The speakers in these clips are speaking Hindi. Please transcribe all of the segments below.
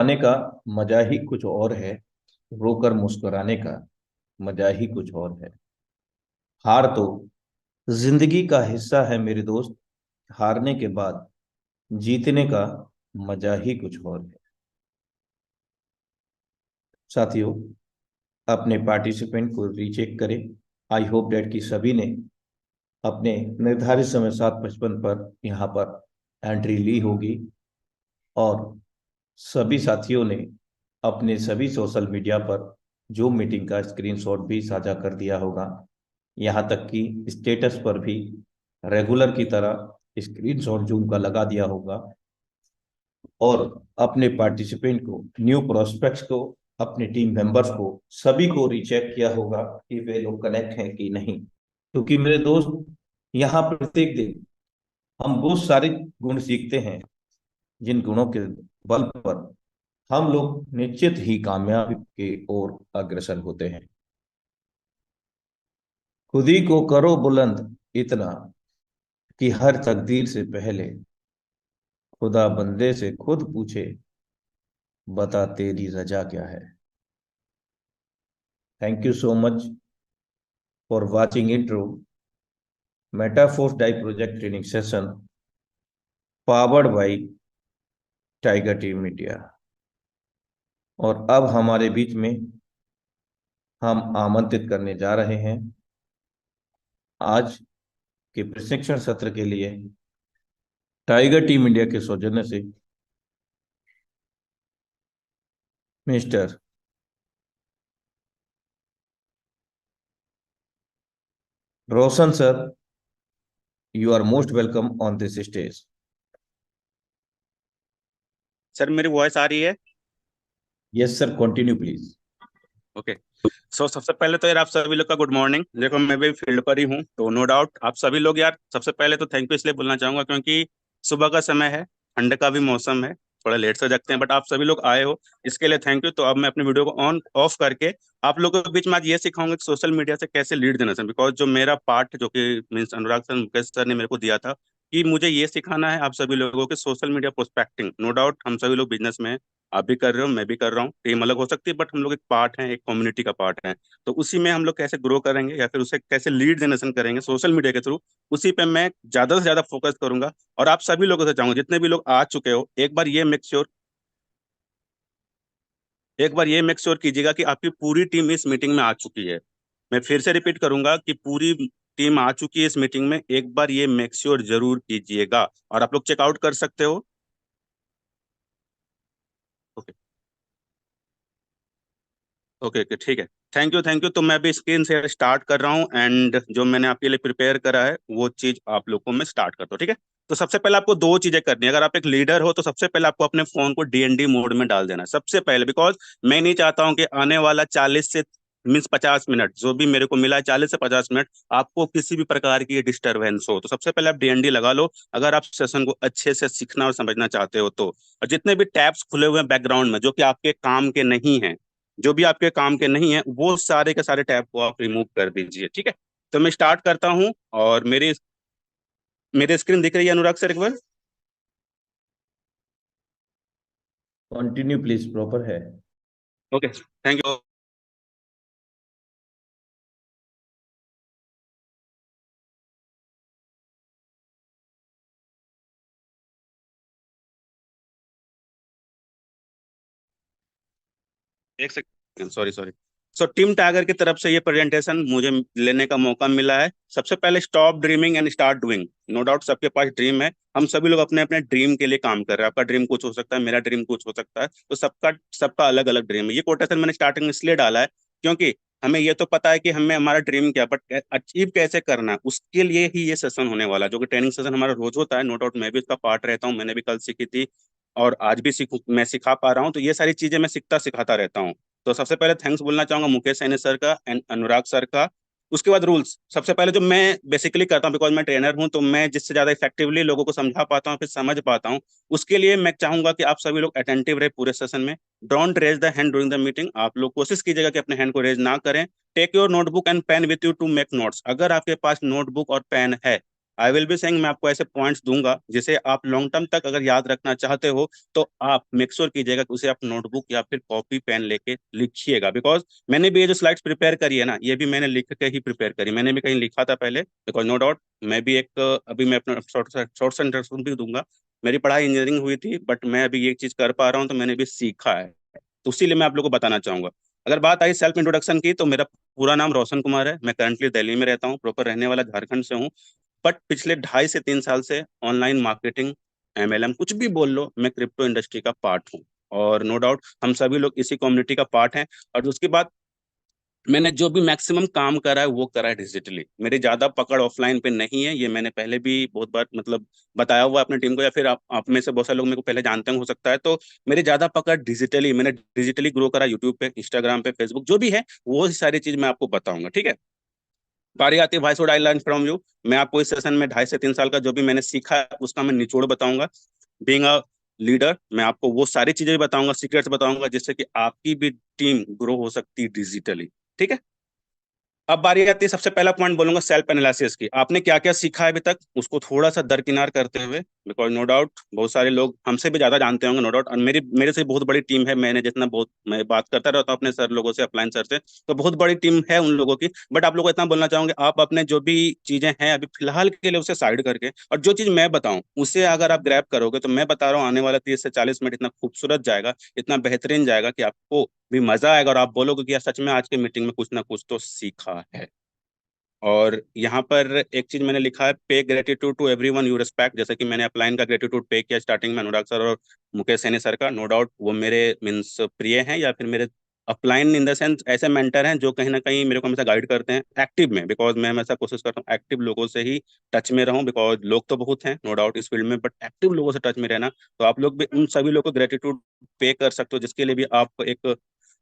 आने का मजा ही कुछ और है। रोकर मुस्कुराने का मजा ही कुछ और है। हार तो जिंदगी का हिस्सा है मेरे दोस्त। हारने के बाद जीतने का मजा ही कुछ और है। साथियों, अपने पार्टिसिपेंट को रीचेक करें। आई होप डेट कि सभी ने अपने निर्धारित समय 7:55 पर यहाँ पर एंट्री ली होगी और सभी साथियों ने अपने सभी सोशल मीडिया पर जूम मीटिंग का स्क्रीनशॉट भी साझा कर दिया होगा। यहाँ तक कि स्टेटस पर भी रेगुलर की तरह स्क्रीनशॉट जूम का लगा दिया होगा और अपने पार्टिसिपेंट को, न्यू प्रोस्पेक्ट्स को, अपने टीम मेंबर्स को, सभी को रीचेक किया होगा कि वे लोग कनेक्ट हैं कि नहीं। क्योंकि मेरे दोस्त, यहाँ प्रत्येक दिन हम वो सारे गुण सीखते हैं जिन गुणों के बल पर हम लोग निश्चित ही कामयाबी की ओर अग्रसर होते हैं। खुद ही को करो बुलंद इतना कि हर तकदीर से पहले खुदा बंदे से खुद पूछे, बता तेरी रजा क्या है। Thank you so much for watching intro Metaforce die project training session powered by Tiger Team Media. और अब हमारे बीच में हम आमंत्रित करने जा रहे हैं आज के प्रशिक्षण सत्र के लिए टाइगर टीम इंडिया के सौजन्य से mister Roshan sir. You are most welcome on this stage. Sir मेरी वॉइस आ रही है? Yes sir, continue please. Okay. सबसे पहले तो यार आप सभी लोग का गुड मॉर्निंग। देखो मैं भी फील्ड पर ही हूँ तो नो डाउट आप सभी लोग यार सबसे पहले तो थैंक यू इसलिए बोलना चाहूंगा क्योंकि सुबह का समय है, ठंड का भी मौसम है, थोड़ा लेट से जगते हैं बट आप सभी लोग आए हो इसके लिए थैंक यू। तो अब मैं अपनी वीडियो को ऑन ऑफ करके आप लोगों के बीच में आज ये सिखाऊंगा कि सोशल मीडिया से कैसे लीड जनरेशन, बिकॉज जो मेरा पार्ट जो कि मीन्स अनुराग सर मुकेश सर ने मेरे को दिया था कि मुझे ये सिखाना है आप सभी लोगों के social media prospecting. No doubt हम सभी लोग बिजनेस में हैं, आप भी कर रहे हो मैं भी कर रहा हूँ, टीम अलग हो सकती है बट हम लोग एक पार्ट हैं, एक कम्युनिटी का पार्ट है। तो उसी में हम लोग कैसे ग्रो करेंगे या फिर उसे कैसे लीड जनरेशन करेंगे सोशल मीडिया के थ्रू, उसी पे मैं ज्यादा से ज्यादा फोकस करूंगा। और आप सभी लोगों से चाहूंगा जितने भी लोग आ चुके हो एक बार ये मेक श्योर कीजिएगा कि आपकी पूरी टीम इस मीटिंग में आ चुकी है। मैं फिर से रिपीट करूंगा कि पूरी टीम आ चुकी है इस मीटिंग में, एक बार ये मेक श्योर जरूर कीजिएगा और आप लोग चेकआउट कर सकते हो। ओके ओके ओके ठीक है। Thank you. तो मैं अभी स्क्रीन से स्टार्ट कर रहा हूँ एंड जो मैंने आपके लिए प्रिपेयर करा है वो चीज आप लोग को मैं स्टार्ट करता हूँ, ठीक है। तो सबसे पहले आपको दो चीजें करनी है। अगर आप एक लीडर हो तो सबसे पहले आपको अपने फोन को डीएनडी मोड में डाल देना है सबसे पहले, बिकॉज मैं नहीं चाहता हूँ कि आने वाला 40 से 50 मिनट जो भी मेरे को मिला है 40 से 50 मिनट आपको किसी भी प्रकार की डिस्टरबेंस हो। तो सबसे पहले आप डीएनडी लगा लो अगर आप सेशन को अच्छे से सीखना और समझना चाहते हो तो। और जितने भी टैब्स खुले हुए हैं बैकग्राउंड में जो कि आपके काम के नहीं है, जो भी आपके काम के नहीं है वो सारे के सारे टैब को आप रिमूव कर दीजिए, ठीक है। तो मैं स्टार्ट करता हूँ और मेरे स्क्रीन दिख रही है अनुराग सर एक बार? कंटिन्यू प्लीज, प्रॉपर है। Okay thank you. एक second, sorry sorry. So team tiger की तरफ से ये प्रेजेंटेशन मुझे लेने का मौका मिला है। सबसे पहले stop dreaming and start doing. No doubt सबके पास ड्रीम है, हम सभी लोग अपने अपने ड्रीम के लिए काम कर रहे हैं। आपका ड्रीम कुछ हो सकता है, मेरा ड्रीम कुछ हो सकता है, तो सबका सबका अलग अलग ड्रीम है। ये कोटेशन मैंने स्टार्टिंग में इसलिए डाला है क्योंकि हमें ये तो पता है कि हमें हमारा ड्रीम क्या, बट अचीव कैसे करना है उसके लिए ही ये सेशन होने वाला है, जो कि ट्रेनिंग सेशन हमारा रोज होता है। नो डाउट मैं भी उसका पार्ट रहता हूँ, मैंने भी कल सीखी थी और आज भी मैं सिखा पा रहा हूँ। तो ये सारी चीजें मैं सीखता सिखाता रहता हूँ। तो सबसे पहले थैंक्स बोलना चाहूंगा मुकेश सैनी सर का एंड अनुराग सर का। उसके बाद रूल्स, सबसे पहले जो मैं बेसिकली करता हूँ बिकॉज मैं ट्रेनर हूँ तो मैं जिससे ज्यादा इफेक्टिवली लोगों को समझा पाता हूँ फिर समझ पाता हूँ, उसके लिए मैं चाहूंगा कि आप सभी लोग अटेंटिव रहे पूरे सेशन में। Don't raise the hand during the meeting. आप लोग कोशिश कीजिएगा कि अपने हैंड को रेज ना करें। Take your notebook and pen with you to make notes. अगर आपके पास नोटबुक और पेन है, आई विल बी सेइंग, मैं आपको ऐसे पॉइंट्स दूंगा जिसे आप लॉन्ग टर्म तक अगर याद रखना चाहते हो तो आप मेक श्योर कीजिएगा कि उसे आप नोटबुक या फिर कॉपी पेन लेके लिखिएगा। बिकॉज मैंने भी ये जो स्लाइड्स प्रिपेयर करी है ना, ये भी मैंने लिख के ही प्रिपेयर करी, मैंने भी कहीं लिखा था पहले। बिकॉज नो डाउट मैं भी एक, अभी मैं अपना शॉर्ट इंट्रोडक्शन भी दूंगा। मेरी पढ़ाई इंजीनियरिंग हुई थी, बट मैं अभी ये चीज कर पा रहा हूँ तो मैंने भी सीखा है, तो उसी लिए मैं आप लोगों को बताना चाहूंगा। अगर बात आई सेल्फ इंट्रोडक्शन की, तो मेरा पूरा नाम रोशन कुमार है। मैं करंटली दिल्ली में रहता हूँ, प्रॉपर रहने वाला झारखंड से हूँ। बट पिछले 2.5 से 3 साल से ऑनलाइन मार्केटिंग, एमएलएम, कुछ भी बोल लो, मैं क्रिप्टो इंडस्ट्री का पार्ट हूँ। और नो डाउट हम सभी लोग इसी कम्युनिटी का पार्ट हैं। और उसके बाद मैंने जो भी मैक्सिमम काम करा है वो करा है डिजिटली। मेरी ज्यादा पकड़ ऑफलाइन पे नहीं है, ये मैंने पहले भी बहुत बार मतलब बताया हुआ है अपने टीम को, या फिर आप में से बहुत सारे लोग मेरे को पहले जानते हो सकता है। तो मेरी ज्यादा पकड़ डिजिटली, मैंने डिजिटली ग्रो करा, यूट्यूब पे, इंस्टाग्राम पे, फेसबुक, जो भी है वो सारी चीज मैं आपको बताऊंगा, ठीक है। बारी आती है why should I learn from you. मैं आपको इस सेशन में 2.5 से 3 साल का जो भी मैंने सीखा है उसका मैं निचोड़ बताऊंगा। बीइंग अ लीडर, मैं आपको वो सारी चीजें भी बताऊंगा, सीक्रेट्स बताऊंगा, जिससे कि आपकी भी टीम ग्रो हो सकती है डिजिटली, ठीक है। अब बारी आती है, सबसे पहला पॉइंट बोलूंगा सेल्फ एनालिसिस की। आपने क्या क्या सीखा है अभी तक उसको थोड़ा सा दरकिनार करते हुए, बिकॉज नो डाउट बहुत सारे लोग हमसे भी ज्यादा जानते होंगे, नो डाउट। और मेरे से बहुत बड़ी टीम है, मैंने जितना बहुत मैं बात करता रहता हूँ अपने सर लोगों से, अपलाइन सर से, तो बहुत बड़ी टीम है उन लोगों की। बट आप लोगों को इतना बोलना चाहूंगे, आप अपने जो भी चीजें हैं अभी फिलहाल के लिए उसे साइड करके, और जो चीज मैं बताऊं उसे अगर आप ग्रैब करोगे, तो मैं बता रहा हूँ आने वाला 30 से 40 मिनट इतना खूबसूरत जाएगा, इतना बेहतरीन जाएगा कि आपको भी मजा आएगा और आप बोलोगे कि यार सच में आज के मीटिंग में कुछ ना कुछ तो सीखा है। और यहाँ पर एक चीज मैंने लिखा है, pay gratitude to everyone you respect. जैसे कि मैंने अपलाइन का ग्रेटिट्यूड पे किया स्टार्टिंग में अनुराग सर और मुकेश सैनी सर का, नो डाउट वो मेरे मीन्स प्रिय हैं, या फिर मेरे अपलाइन इन द सेंस ऐसे मेंटर हैं जो कहीं ना कहीं मेरे को हमेशा गाइड करते हैं एक्टिव में। बिकॉज मैं हमेशा कोशिश करता हूँ एक्टिव लोगों से ही टच में रहूं, बिकॉज लोग तो बहुत हैं नो डाउट इस फील्ड में, बट एक्टिव लोगों से टच में रहना। तो आप लोग भी उन सभी लोगों को ग्रेटिट्यूड पे कर सकते हो, जिसके लिए भी आप एक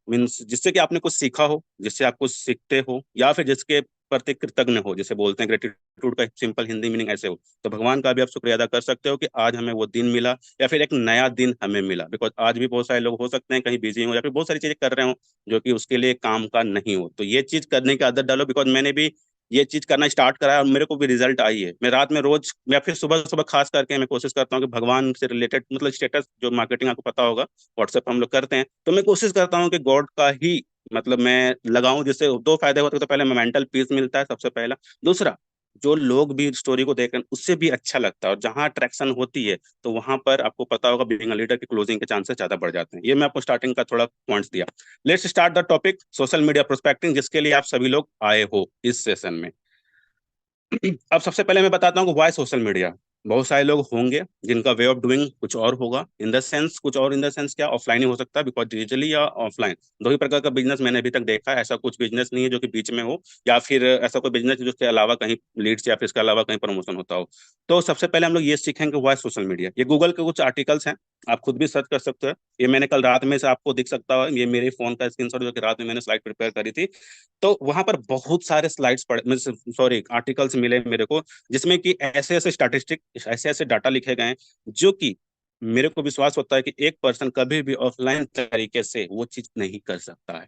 मीन्स जिससे कि आपने कुछ सीखा हो, जिससे आप कुछ सीखते हो, या फिर जिसके प्रति कृतज्ञ हो, जिसे बोलते हैं ग्रेटिट्यूड का सिंपल हिंदी मीनिंग ऐसे हो। तो भगवान का भी आप शुक्रिया अदा कर सकते हो कि आज हमें वो दिन मिला, या फिर एक नया दिन हमें मिला। बिकॉज आज भी बहुत सारे लोग हो सकते हैं कहीं बिजी हो, या फिर बहुत सारी चीजें कर रहे हो जो कि उसके लिए काम का नहीं हो। तो ये चीज करने की आदत डालो, बिकॉज मैंने भी ये चीज करना स्टार्ट करा है और मेरे को भी रिजल्ट आई है। मैं रात में रोज, या फिर सुबह सुबह खास करके मैं कोशिश करता हूँ कि भगवान से रिलेटेड मतलब स्टेटस जो मार्केटिंग आपको पता होगा व्हाट्सएप पर हम लोग करते हैं, तो मैं कोशिश करता हूँ कि गॉड का ही मतलब मैं लगाऊं, जिससे दो फायदे होते हैं। तो पहले मैं मेंटल पीस मिलता है सबसे पहला, दूसरा जो लोग भी स्टोरी को देख रहे हैं उससे भी अच्छा लगता है, और जहां अट्रैक्शन होती है तो वहां पर आपको पता होगा बीइंग अ लीडर की क्लोजिंग के चांसेस ज्यादा बढ़ जाते हैं। ये मैं आपको स्टार्टिंग का थोड़ा पॉइंट्स दिया। Let's start the topic social media prospecting, जिसके लिए आप सभी लोग आए हो इस सेशन में। अब सबसे पहले मैं बताता हूँ कि वाई सोशल मीडिया। बहुत सारे लोग होंगे जिनका वे ऑफ डूइंग कुछ और होगा, इन द सेंस कुछ और, इन द सेंस क्या, ऑफलाइन ही हो सकता है, बिकॉज डिजिटली या ऑफलाइन दो ही प्रकार का बिजनेस मैंने अभी तक देखा है। ऐसा कुछ बिजनेस नहीं है जो कि बीच में हो, या फिर ऐसा कोई बिजनेस जिसके अलावा कहीं लीड्स या फिर इसके अलावा कहीं प्रमोशन होता हो। तो सबसे पहले हम लोग ये सीखेंगे वाई सोशल मीडिया। ये गूगल के कुछ आर्टिकल्स हैं, आप खुद भी सर्च कर सकते हो। ये मैंने कल रात में से आपको दिख सकता है, ये मेरे फोन का स्क्रीनशॉट जो कि रात में मैंने स्लाइड प्रिपेयर करी थी। तो वहां पर बहुत सारे स्लाइड्स पढ़े, सॉरी आर्टिकल्स मिले मेरे को, जिसमें कि ऐसे ऐसे स्टैटिस्टिक, ऐसे ऐसे डाटा लिखे गए हैं जो कि मेरे को विश्वास होता है कि एक पर्सन कभी भी ऑफलाइन तरीके से वो चीज नहीं कर सकता है।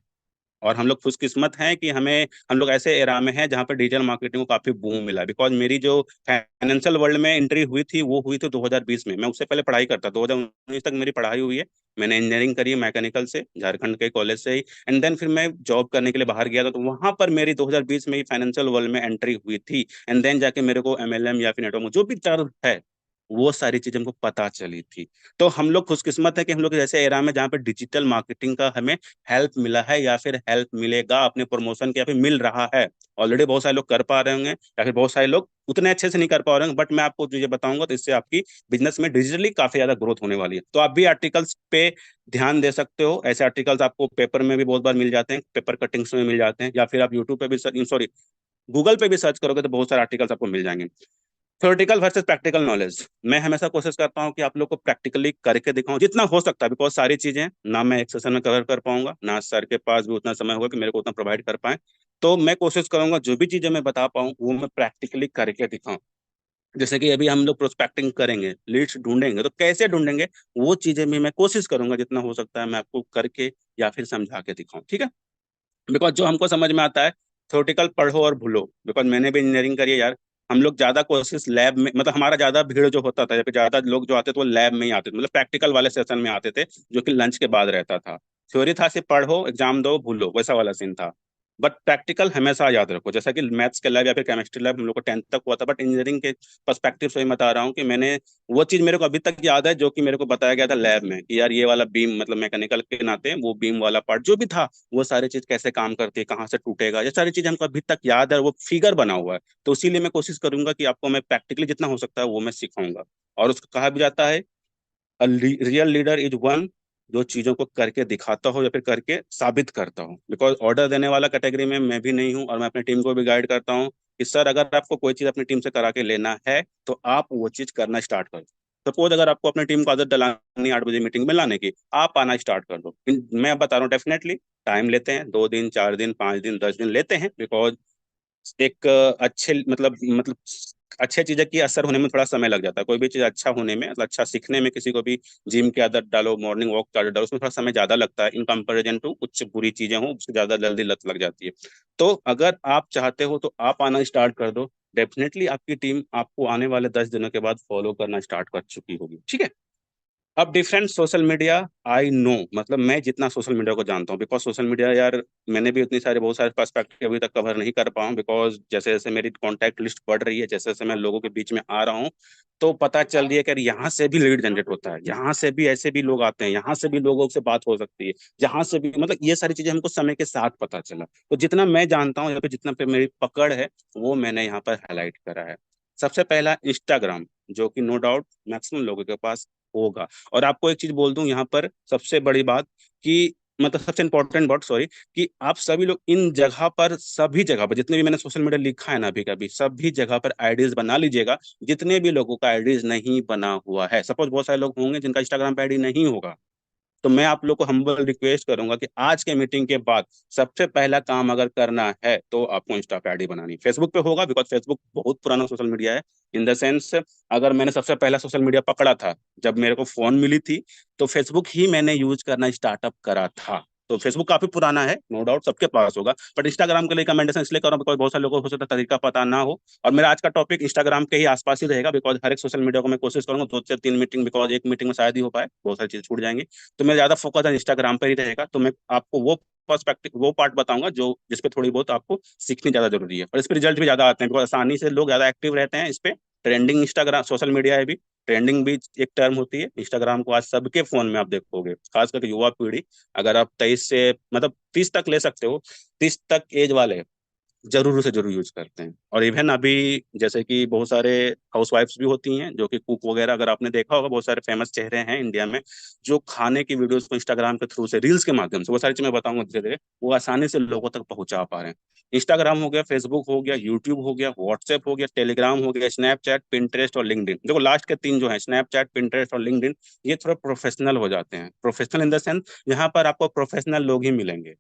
और हम लोग खुशकिस्मत हैं कि हम लोग ऐसे एरा में हैं जहाँ पर डिजिटल मार्केटिंग को काफी बूम मिला। बिकॉज मेरी जो फाइनेंशियल वर्ल्ड में एंट्री हुई थी वो हुई थी 2020 में। मैं उससे पहले पढ़ाई करता, 2019 तक मेरी पढ़ाई हुई है। मैंने इंजीनियरिंग करी है मैकेनिकल से, झारखंड के कॉलेज से ही। एंड देन फिर मैं जॉब करने के लिए बाहर गया था, तो वहां पर मेरी 2020 में ही फाइनेंशियल वर्ल्ड में एंट्री हुई थी। एंड देन जाके मेरे को एमएलएम या फिर नेटवर्क जो भी टर्म है वो सारी चीजें हमको पता चली थी। तो हम लोग खुशकिस्मत है कि हम लोग ऐसे एरा में जहाँ पे डिजिटल मार्केटिंग का हमें हेल्प मिला है, या फिर हेल्प मिलेगा अपने प्रमोशन के, या फिर मिल रहा है। ऑलरेडी बहुत सारे लोग कर पा रहे होंगे, या फिर बहुत सारे लोग उतने अच्छे से नहीं कर पा रहे होंगे, बट मैं आपको जो ये बताऊंगा तो इससे आपकी बिजनेस में डिजिटली काफी ज्यादा ग्रोथ होने वाली है। तो आप भी आर्टिकल्स पे ध्यान दे सकते हो। ऐसे आर्टिकल्स आपको पेपर में भी बहुत बार मिल जाते हैं, पेपर कटिंग्स में मिल जाते हैं, या फिर आप यूट्यूब पे भी, सॉरी गूगल पे भी सर्च करोगे तो बहुत सारे आर्टिकल्स आपको मिल जाएंगे। थ्योरेटिकल वर्सेस प्रैक्टिकल नॉलेज, मैं हमेशा कोशिश करता हूँ कि आप लोग को प्रैक्टिकली करके दिखाऊं जितना हो सकता है। बिकॉज सारी चीजें ना मैं एक सेशन में कवर कर पाऊंगा, ना सर के पास भी उतना समय होगा कि मेरे को उतना प्रोवाइड कर पाए। तो मैं कोशिश करूंगा जो भी चीजें मैं बता पाऊँ वो मैं प्रैक्टिकली करके दिखाऊं। जैसे कि अभी हम लोग प्रोस्पेक्टिंग करेंगे, लीड्स ढूंढेंगे, तो कैसे ढूंढेंगे वो चीजें भी मैं कोशिश करूंगा जितना हो सकता है मैं आपको करके या फिर समझा के दिखाऊं, ठीक है। बिकॉज जो हमको समझ में आता है थ्योरेटिकल पढ़ो और भूलो। बिकॉज मैंने भी इंजीनियरिंग करी है यार, हम लोग ज्यादा कोशिश लैब में, मतलब हमारा ज्यादा भीड़ जो होता था या फिर ज्यादा लोग जो आते थे वो लैब में ही आते थे, मतलब प्रैक्टिकल वाले सेशन में आते थे, जो कि लंच के बाद रहता था। थ्योरी था सिर्फ पढ़ो एग्जाम दो भूलो, वैसा वाला सीन था। बट प्रैक्टिकल हमेशा याद रखो, जैसा कि मैथ्स के लैब या फिर केमिस्ट्री लैब हम लोग को 10th तक हुआ था, बट इंजीनियरिंग के पर्सपेक्टिव से मैं बता रहा हूँ कि मैंने वो चीज मेरे को अभी तक याद है जो कि मेरे को बताया गया था लैब में, कि यार ये वाला बीम, मतलब मैकेनिकल के नाते वो बीम वाला पार्ट जो भी था, वो सारी चीज कैसे काम करती है, कहाँ से टूटेगा, ये सारी चीज हमको अभी तक याद है, वो फिगर बना हुआ है। तो इसीलिए मैं कोशिश करूंगा कि आपको मैं प्रैक्टिकली जितना हो सकता है वो मैं सिखाऊंगा। और उसको कहा भी जाता है रियल लीडर इज वन जो चीजों को करके दिखाता हो या फिर करके साबित करता हो। बिकॉज ऑर्डर देने वाला कैटेगरी में मैं भी नहीं हूँ, और मैं अपनी टीम को भी गाइड करता हूँ कि सर अगर आपको कोई चीज अपनी टीम से करा के लेना है तो आप वो चीज करना स्टार्ट कर दो। सपोज अगर आपको अपनी टीम को आदत डलानी है 8 बजे मीटिंग में लाने की, आप आना स्टार्ट कर दो। मैं बता रहा हूँ डेफिनेटली टाइम लेते हैं, 2 दिन 4 दिन 5 दिन 10 दिन लेते हैं, बिकॉज एक अच्छे मतलब अच्छे चीजें की असर होने में थोड़ा समय लग जाता है। कोई भी चीज अच्छा होने में, मतलब अच्छा सीखने में, किसी को भी जिम की आदत डालो, मॉर्निंग वॉक की आदत डालो, उसमें थोड़ा समय ज्यादा लगता है इन कंपेरिजन टू कुछ बुरी चीजें हो उससे ज्यादा जल्दी लत लग जाती है। तो अगर आप चाहते हो तो आप आना स्टार्ट कर दो, डेफिनेटली आपकी टीम आपको आने वाले 10 दिनों के बाद फॉलो करना स्टार्ट कर चुकी होगी, ठीक है। अब different social media, I know, मतलब मैं जितना सोशल मीडिया को जानता हूँ, बिकॉज सोशल मीडिया यार मैंने भी उतनी सारे बहुत सारे पर्सपेक्टिव अभी तक कवर नहीं कर पाऊँ, बिकॉज जैसे जैसे मेरी कॉन्टैक्ट लिस्ट बढ़ रही है, जैसे जैसे मैं लोगों के बीच में आ रहा हूँ, तो पता चल रही है कि यार यहाँ से भी लीड जनरेट होता है, यहाँ से भी ऐसे भी लोग आते हैं, यहाँ से भी लोगों से बात हो सकती है, जहाँ से भी, मतलब ये सारी चीजें हमको समय के साथ पता चला। तो जितना मैं जानता हूँ या फिर जितना पे मेरी पकड़ है वो मैंने यहाँ पर हाईलाइट करा है। सबसे पहला इंस्टाग्राम, जो कि नो डाउट मैक्सिमम लोगों के पास होगा। और आपको एक चीज बोल दूं यहाँ पर सबसे बड़ी बात, कि मतलब सबसे इंपॉर्टेंट बात, सॉरी, कि आप सभी लोग इन जगह पर, सभी जगह पर जितने भी मैंने सोशल मीडिया लिखा है ना अभी कभी, सभी जगह पर आईडीज बना लीजिएगा। जितने भी लोगों का आईडीज नहीं बना हुआ है, सपोज बहुत सारे लोग होंगे जिनका इंस्टाग्राम पे आईडी नहीं होगा, तो मैं आप लोग को हम्बल रिक्वेस्ट करूंगा कि आज के मीटिंग के बाद सबसे पहला काम अगर करना है तो आपको इंस्टा पे आईडी बनानी। फेसबुक पे होगा बिकॉज फेसबुक बहुत पुराना सोशल मीडिया है, इन द सेंस अगर मैंने सबसे पहला सोशल मीडिया पकड़ा था जब मेरे को फोन मिली थी, तो फेसबुक ही मैंने यूज करना स्टार्टअप करा था। तो फेसबुक काफी पुराना है, नो डाउट सबके पास होगा, बट इंस्टाग्राम के लिए रिकमेंडेशन इसलिए कर रहा हूँ बिकॉज बहुत सारे लोगों को हो सकता है तरीका पता ना हो। और मेरा आज का टॉपिक इंस्टाग्राम के ही आसपास ही रहेगा, बिकॉज हर एक सोशल मीडिया को मैं कोशिश करूंगा 2 से 3 मीटिंग, बिकॉज एक मीटिंग में शायद ही हो पाए, बहुत सारी चीजें छूट जाएंगी। तो मेरा ज्यादा फोकस इंस्टाग्राम पर ही रहेगा। तो मैं आपको वो पर्सपेक्टिव, वो पार्ट बताऊंगा जो जिसपे थोड़ी बहुत आपको सीखनी ज्यादा जरूरी है, और इस पे रिजल्ट भी ज्यादा आते हैं, बिकॉज आसानी से लोग ज्यादा एक्टिव रहते हैं इस पे। ट्रेंडिंग इंस्टाग्राम सोशल मीडिया है भी, ट्रेंडिंग भी एक टर्म होती है। इंस्टाग्राम को आज सबके फोन में आप देखोगे, खास करके युवा पीढ़ी, अगर आप 23 से मतलब 30 तक ले सकते हो, 30 तक एज वाले जरूर से जरूर यूज करते हैं। और इवन अभी जैसे कि बहुत सारे हाउसवाइफ्स भी होती हैं जो कि कुक वगैरह, अगर आपने देखा होगा बहुत सारे फेमस चेहरे हैं इंडिया में जो खाने की वीडियोस को इंस्टाग्राम के थ्रू से, रील्स के माध्यम से, वो सारी चीज मैं बताऊंगा धीरे धीरे, वो आसानी से लोगों तक पहुंचा पा रहे हैं। इंस्टाग्राम हो गया, फेसबुक हो गया, यूट्यूब हो गया, व्हाट्सएप हो गया, टेलीग्राम हो गया, स्नैपचैट, पिंटरेस्ट और लिंक्डइन। देखो लास्ट के तीन जो है, स्नैपचैट, पिंटरेस्ट और लिंक्डइन, ये थोड़ा प्रोफेशनल हो जाते हैं। प्रोफेशनल इन द सेंस यहाँ पर आपको प्रोफेशनल लोग ही मिलेंगे।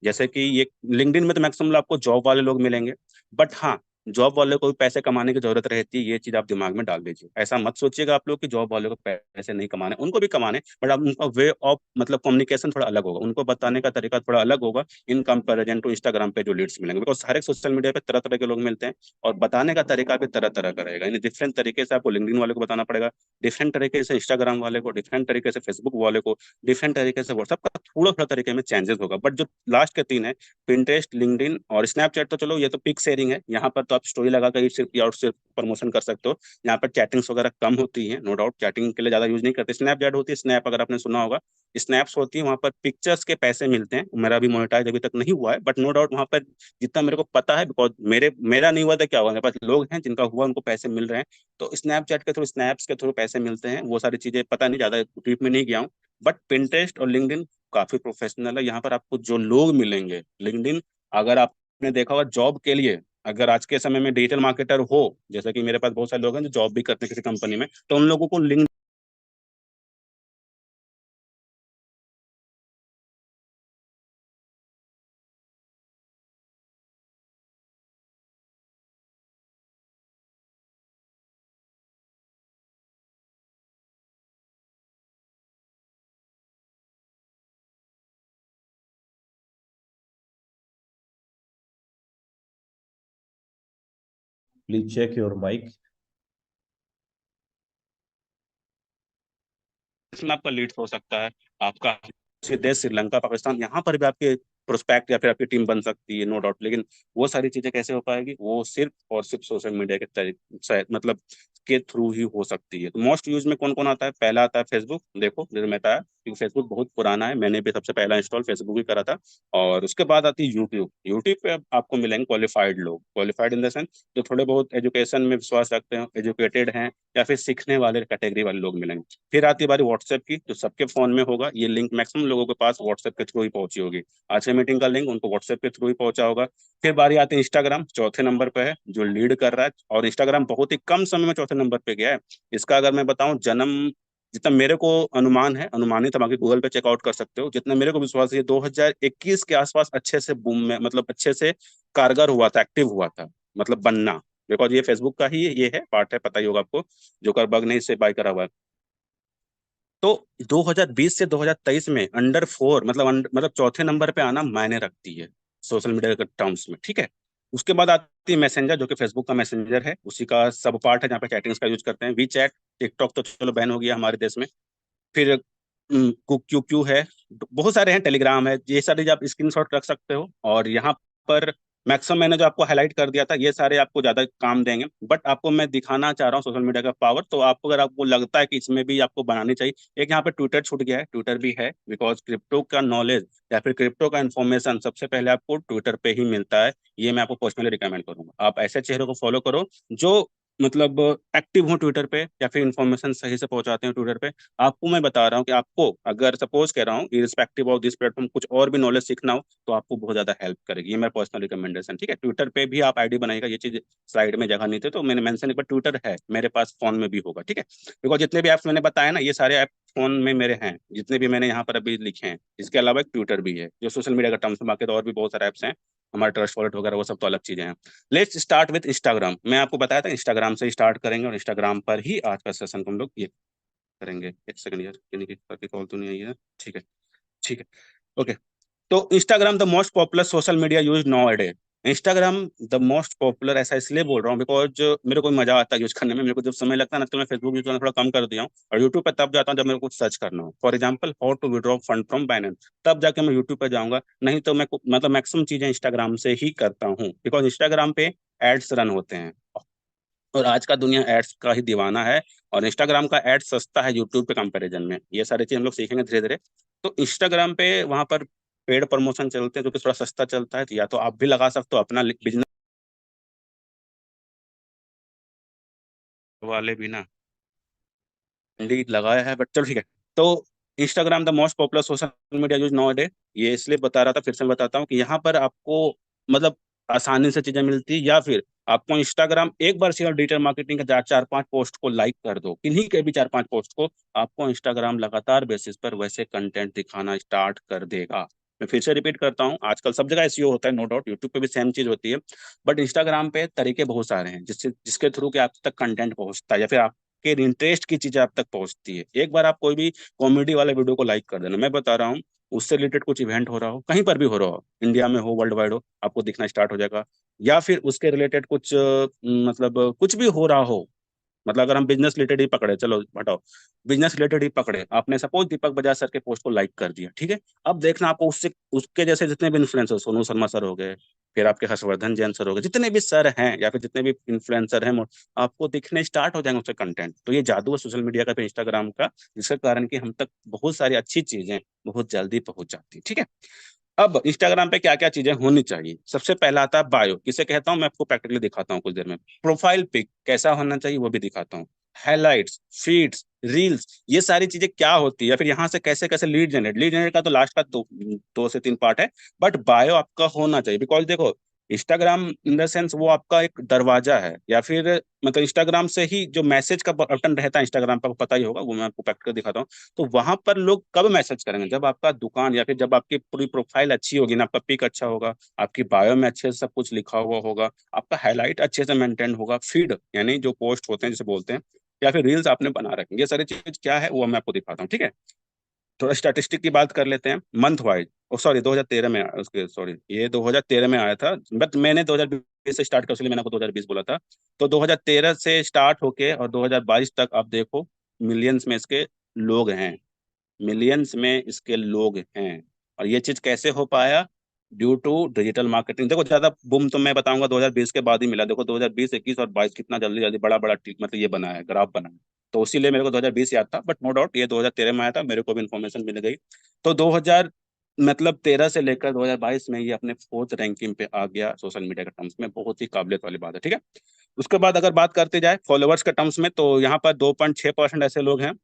जैसे कि ये लिंक्डइन में तो मैक्सिमम आपको जॉब वाले लोग मिलेंगे, बट हाँ, जॉब वाले को भी पैसे कमाने की जरूरत रहती है, ये चीज आप दिमाग में डाल दीजिए। ऐसा मत सोचिएगा आप लोग कि जॉब वाले को पैसे नहीं कमाने, उनको भी कमाने, बट अब उनका वे ऑफ मतलब कम्युनिकेशन थोड़ा अलग होगा, उनको बताने का तरीका थोड़ा अलग होगा इन कंपेरिजन टू इंस्टाग्राम पे जो लीड्स मिलेंगे, बिकॉज हर एक सोशल मीडिया पे तरह तरह के लोग मिलते हैं, और बताने का तरीका भी तरह तरह का रहेगा। यानी डिफरेंट तरीके से आपको लिंक्डइन वाले को बताना पड़ेगा, डिफरेंट तरीके से इंस्टाग्राम वाले को, डिफरेंट तरीके से फेसबुक वाले को, डिफरेंट तरीके से व्हाट्सएप का, थोड़ा थोड़ा तरीके में चेंजेस होगा। बट जो लास्ट के तीन है, पिंटरेस्ट, लिंक्डइन और स्नैपचैट, तो चलो ये तो पिक शेयरिंग है, यहाँ पर तो आप स्टोरी लगा कर सिर्फ या और सिर्फ प्रमोशन कर सकते हो। यहाँ पर चैटिंग्स वगैरह कम होती है, नो डाउट चैटिंग के लिए ज्यादा यूज नहीं करते। स्नैपचैट होती है, स्नैप अगर आपने सुना होगा, स्नैप्स होती है, वहाँ पर पिक्चर्स के पैसे मिलते हैं। मेरा भी मोनेटाइज अभी तक नहीं हुआ है, बट नो डाउट वहाँ पर जितना मेरे को पता है, बिकॉज मेरा नहीं हुआ था, क्या हुआ, मेरे पास लोग हैं जिनका हुआ, उनको पैसे मिल रहे हैं। तो स्नैपचैट के थ्रू, स्नैप्स के थ्रू पैसे मिलते हैं, वो सारी चीजें पता नहीं, ज्यादा डीप में नहीं गया हूँ। बट पिंटरेस्ट और लिंक्डइन काफी प्रोफेशनल है। यहाँ पर आपको जो लोग मिलेंगे, लिंक्डइन अगर आपने देखा होगा जॉब के लिए, अगर आज के समय में डिजिटल मार्केटर हो, जैसे कि मेरे पास बहुत सारे लोग हैं जो जॉब भी करते हैं किसी कंपनी में, तो उन लोगों को link please check your mic. इसमें आपका लीड्स हो सकता है, आपका किसी देश श्रीलंका पाकिस्तान यहाँ पर भी आपके प्रोस्पेक्ट या फिर आपकी टीम बन सकती है, नो डाउट। लेकिन वो सारी चीजें कैसे हो पाएगी, वो सिर्फ और सिर्फ सोशल मीडिया के तरीके मतलब के थ्रू ही हो सकती है। तो मोस्ट यूज में कौन कौन आता है? पहला आता है फेसबुक। देखो जैसे मैं बताया, क्योंकि फेसबुक बहुत पुराना है, मैंने भी सबसे पहला इंस्टॉल फेसबुक ही करा था। और उसके बाद आती है यूट्यूब। यूट्यूब पे आपको मिलेंगे क्वालिफाइड लोग, क्वालिफाइड इन द सेंस जो थोड़े बहुत एजुकेशन में विश्वास रखते हैं, एजुकेटेड हैं, या फिर सीखने वाले कैटेगरी वाले लोग मिलेंगे। फिर आती है बारी व्हाट्सएप की, जो सबके फोन में होगा। ये लिंक मैक्सिमम लोगों के पास व्हाट्सएप के थ्रू ही पहुंची होगी। आज की मीटिंग का लिंक उनको व्हाट्सएप के थ्रू ही पहुंचा होगा। फिर बारी आती है इंस्टाग्राम, चौथे नंबर पे है, जो लीड कर रहा है। और इंस्टाग्राम बहुत ही कम समय में चौथे नंबर पे गया है। इसका अगर मैं बताऊं, जन्म जितना मेरे को अनुमान है, अनुमानित, बाकी गूगल पे चेकआउट कर सकते हो, जितना मेरे को विश्वास है 2021 के आसपास अच्छे से बूम में, मतलब अच्छे से कारगर हुआ था, एक्टिव हुआ था, मतलब बनना। बिकॉज ये फेसबुक का ही ये है पार्ट है, पता ही होगा आपको, जो करबग ने इससे बाय करा हुआ है। तो 2020 से 2023 में अंडर फोर, मतलब चौथे नंबर पे आना मायने रखती है सोशल मीडिया के टर्म्स में, ठीक है। उसके बाद आती है मैसेंजर, जो कि फेसबुक का मैसेंजर है, उसी का सब पार्ट है, जहाँ पे चैटिंग्स का यूज करते हैं। वी चैट, टिकटॉक तो चलो बैन हो गया हमारे देश में। फिर क्यू क्यू है, बहुत सारे हैं, टेलीग्राम है, ये सारे आप स्क्रीनशॉट रख सकते हो। और यहाँ पर मैक्सिमम मैंने जो आपको हाईलाइट कर दिया था, ये सारे आपको ज्यादा काम देंगे। बट आपको मैं दिखाना चाह रहा हूँ सोशल मीडिया का पावर। तो आपको अगर आपको लगता है कि इसमें भी आपको बनानी चाहिए, एक यहाँ पे ट्विटर छूट गया है, ट्विटर भी है। बिकॉज क्रिप्टो का नॉलेज या फिर क्रिप्टो का इन्फॉर्मेशन सबसे पहले आपको ट्विटर पे ही मिलता है। ये मैं आपको पर्सनली रिकमेंड करूंगा, आप ऐसे चेहरों को फॉलो करो जो मतलब एक्टिव हो ट्विटर पे, या फिर इन्फॉर्मेशन सही से पहुंचाते हैं ट्विटर पे। आपको मैं बता रहा हूँ कि आपको अगर सपोज कह रहा हूँ, इरिस्पेक्टिव ऑफ दिस प्लेटफॉर्म, कुछ और भी नॉलेज सीखना हो, तो आपको बहुत ज्यादा हेल्प करेगी। ये मेरा पर्सनल रिकमेंडेशन, ठीक है। ट्विटर पे भी आप आईडी बनाएगा, ये चीज स्लाइड में जगह नहीं थी तो मैंने मेंशन, एक बार ट्विटर है मेरे पास, फोन में भी होगा, ठीक है। बिकॉज जितने भी ऐप्स मैंने बताया ना, ये सारे ऐप फोन में मेरे हैं, जितने भी मैंने यहाँ पर अभी लिखे हैं। इसके अलावा एक ट्विटर भी है जो सोशल मीडिया का टर्म्स में, बाकी तो और भी बहुत सारे ऐप्स हैं, हमारे ट्रस्ट वॉलेट वगैरह, वो सब तो अलग चीजें हैं। Let's start with Instagram. मैं आपको बताया था इंस्टाग्राम से स्टार्ट करेंगे, और इंस्टाग्राम पर ही आज का सेशन को हम लोग ये करेंगे। एक सेकंड यार, किन्हीं की कॉल तो नहीं आई है? ठीक है, ठीक है, ओके। तो Instagram the most popular social media use nowadays. Instagram the most popular, ऐसा इसलिए बोल रहा हूँ बिकॉज मेरे को मजा आता है यूज करने में। मेरे को जब समय लगता है ना, तो मैं फेसबुक यूज करना थोड़ा कम कर दिया हूँ, और यूट्यूब पे तब जाता हूँ जब मेरे को कुछ सर्च करना हो। For example, how to withdraw fund from Binance, तब जाके मैं यूट्यूब पे जाऊंगा। नहीं तो मैं मतलब मैक्सिमम चीजें इंस्टाग्राम से ही करता हूँ, बिकॉज इंस्टाग्राम पे एड्स रन होते हैं, और आज का दुनिया एड्स का ही दीवाना है। और इंस्टाग्राम का एड सस्ता है यूट्यूब पे कंपैरिजन में। ये सारी चीज हम लोग सीखेंगे धीरे धीरे। तो इंस्टाग्राम पे वहां पर पेड प्रमोशन चलते हैं, जो कि थोड़ा सस्ता चलता है, तो या तो आप भी लगा सकते हो अपना बिजनेस वाले भी ना, इंडीड लगाया है, बट चलो ठीक है। तो Instagram the most popular social media use now day. ये इसलिए बता रहा था, फिर से मैं बताता हूँ कि यहाँ पर आपको मतलब आसानी से चीजें मिलती, या फिर आपको इंस्टाग्राम एक बार शेयर डिजिटल मार्केटिंग के चार चार पांच पोस्ट को लाइक कर दो, किन्हीं के भी चार पांच पोस्ट को, आपको इंस्टाग्राम लगातार बेसिस पर वैसे कंटेंट दिखाना स्टार्ट कर देगा। मैं फिर से रिपीट करता हूँ, आजकल सब जगह एसईओ होता है, नो डाउट, यूट्यूब पे भी सेम चीज होती है। बट इंस्टाग्राम पे तरीके बहुत सारे हैं जिसके थ्रू के आप तक कंटेंट पहुंचता है, या फिर के इंटरेस्ट की चीजें आप तक पहुंचती है। एक बार आप कोई भी कॉमेडी वाले वीडियो को लाइक कर देना, मैं बता रहा हूँ, उससे रिलेटेड कुछ इवेंट हो रहा हो, कहीं पर भी हो रहा हो, इंडिया में हो, वर्ल्ड वाइड हो, आपको दिखना स्टार्ट हो जाएगा। या फिर उसके रिलेटेड कुछ मतलब कुछ भी हो रहा हो, मतलब अगर हम बिजनेस रिलेटेड ही पकड़े, चलो हटाओ, बिजनेस रिलेटेड ही पकड़े, आपने सपोज दीपक बजाज सर के पोस्ट को लाइक कर दिया, ठीक है। अब देखना आपको उससे उसके जैसे जितने भी इन्फ्लुएंसर, सोनू शर्मा सर हो गए, फिर आपके हर्षवर्धन जैन सर हो गए, जितने भी सर हैं या फिर जितने भी इन्फ्लुएंसर हैं, आपको दिखने स्टार्ट हो जाएंगे उससे कंटेंट। तो ये जादू है सोशल मीडिया का, फिर इंस्टाग्राम का, जिसके कारण कि हम तक बहुत सारी अच्छी चीजें बहुत जल्दी पहुंच जाती है, ठीक है। अब इंस्टाग्राम पे क्या क्या चीजें होनी चाहिए? सबसे पहला आता है बायो, किसे कहता हूं मैं आपको प्रैक्टिकली दिखाता हूँ कुछ देर में। प्रोफाइल पिक कैसा होना चाहिए वो भी दिखाता हूँ। हाइलाइट्स, फीड्स, रील्स, ये सारी चीजें क्या होती है, या फिर यहाँ से कैसे कैसे लीड जनरेट का तो लास्ट का दो से तीन पार्ट है। बट बायो आपका होना चाहिए, बिकॉज देखो, इंस्टाग्राम इन द सेंस वो आपका एक दरवाजा है, या फिर मतलब इंस्टाग्राम से ही जो मैसेज का बटन रहता है इंस्टाग्राम पर, पता ही होगा, वो मैं आपको प्रैक्टिकल दिखाता हूँ। तो वहां पर लोग कब मैसेज करेंगे? जब आपका दुकान, या फिर जब आपकी पूरी प्रोफाइल अच्छी होगी ना, आपका पिक अच्छा होगा, आपकी बायो में अच्छे से सब कुछ लिखा हुआ होगा, आपका हाईलाइट अच्छे से मेंटेन होगा, फीड यानी जो पोस्ट होते हैं जिसे बोलते हैं, या फिर रील्स आपने बना रखेंगे, ये सारी चीज क्या है वो मैं आपको दिखाता हूँ, ठीक है। थोड़ा स्टैटिस्टिक की बात कर लेते हैं, मंथ वाइज। ओ सॉरी, 2013 में उसके, सॉरी, ये 2013 में आया था, बट मैंने 2020 से स्टार्ट कर, इसलिए मैंने आपको 2020 बोला था। तो 2013 से स्टार्ट होके और 2022 तक आप देखो, मिलियंस में इसके लोग हैं, मिलियंस में इसके लोग हैं। और ये चीज कैसे हो पाया? Due to digital marketing. देखो ज्यादा बूम तो मैं बताऊंगा 2020 के बाद ही मिला। देखो 2020, 21 और 22 कितना जल्दी जल्दी बड़ा बड़ा मतलब ये बना है, ग्राफ बना है। तो इसीलिए मेरे को 2020 याद था, बट नो डाउट ये 2013 में आया था, मेरे को भी इन्फॉर्मेशन मिल गई। तो 2000 मतलब 13 से लेकर 2022 में ये अपने फोर्थ रैंकिंग पे आ गया सोशल मीडिया के टर्म्स में। बहुत ही काबिलियत वाली बात है, ठीक है। उसके बाद अगर बात करते जाए फॉलोअर्स के टर्म्स में, तो यहाँ पर 2.6% ऐसे लोग हैं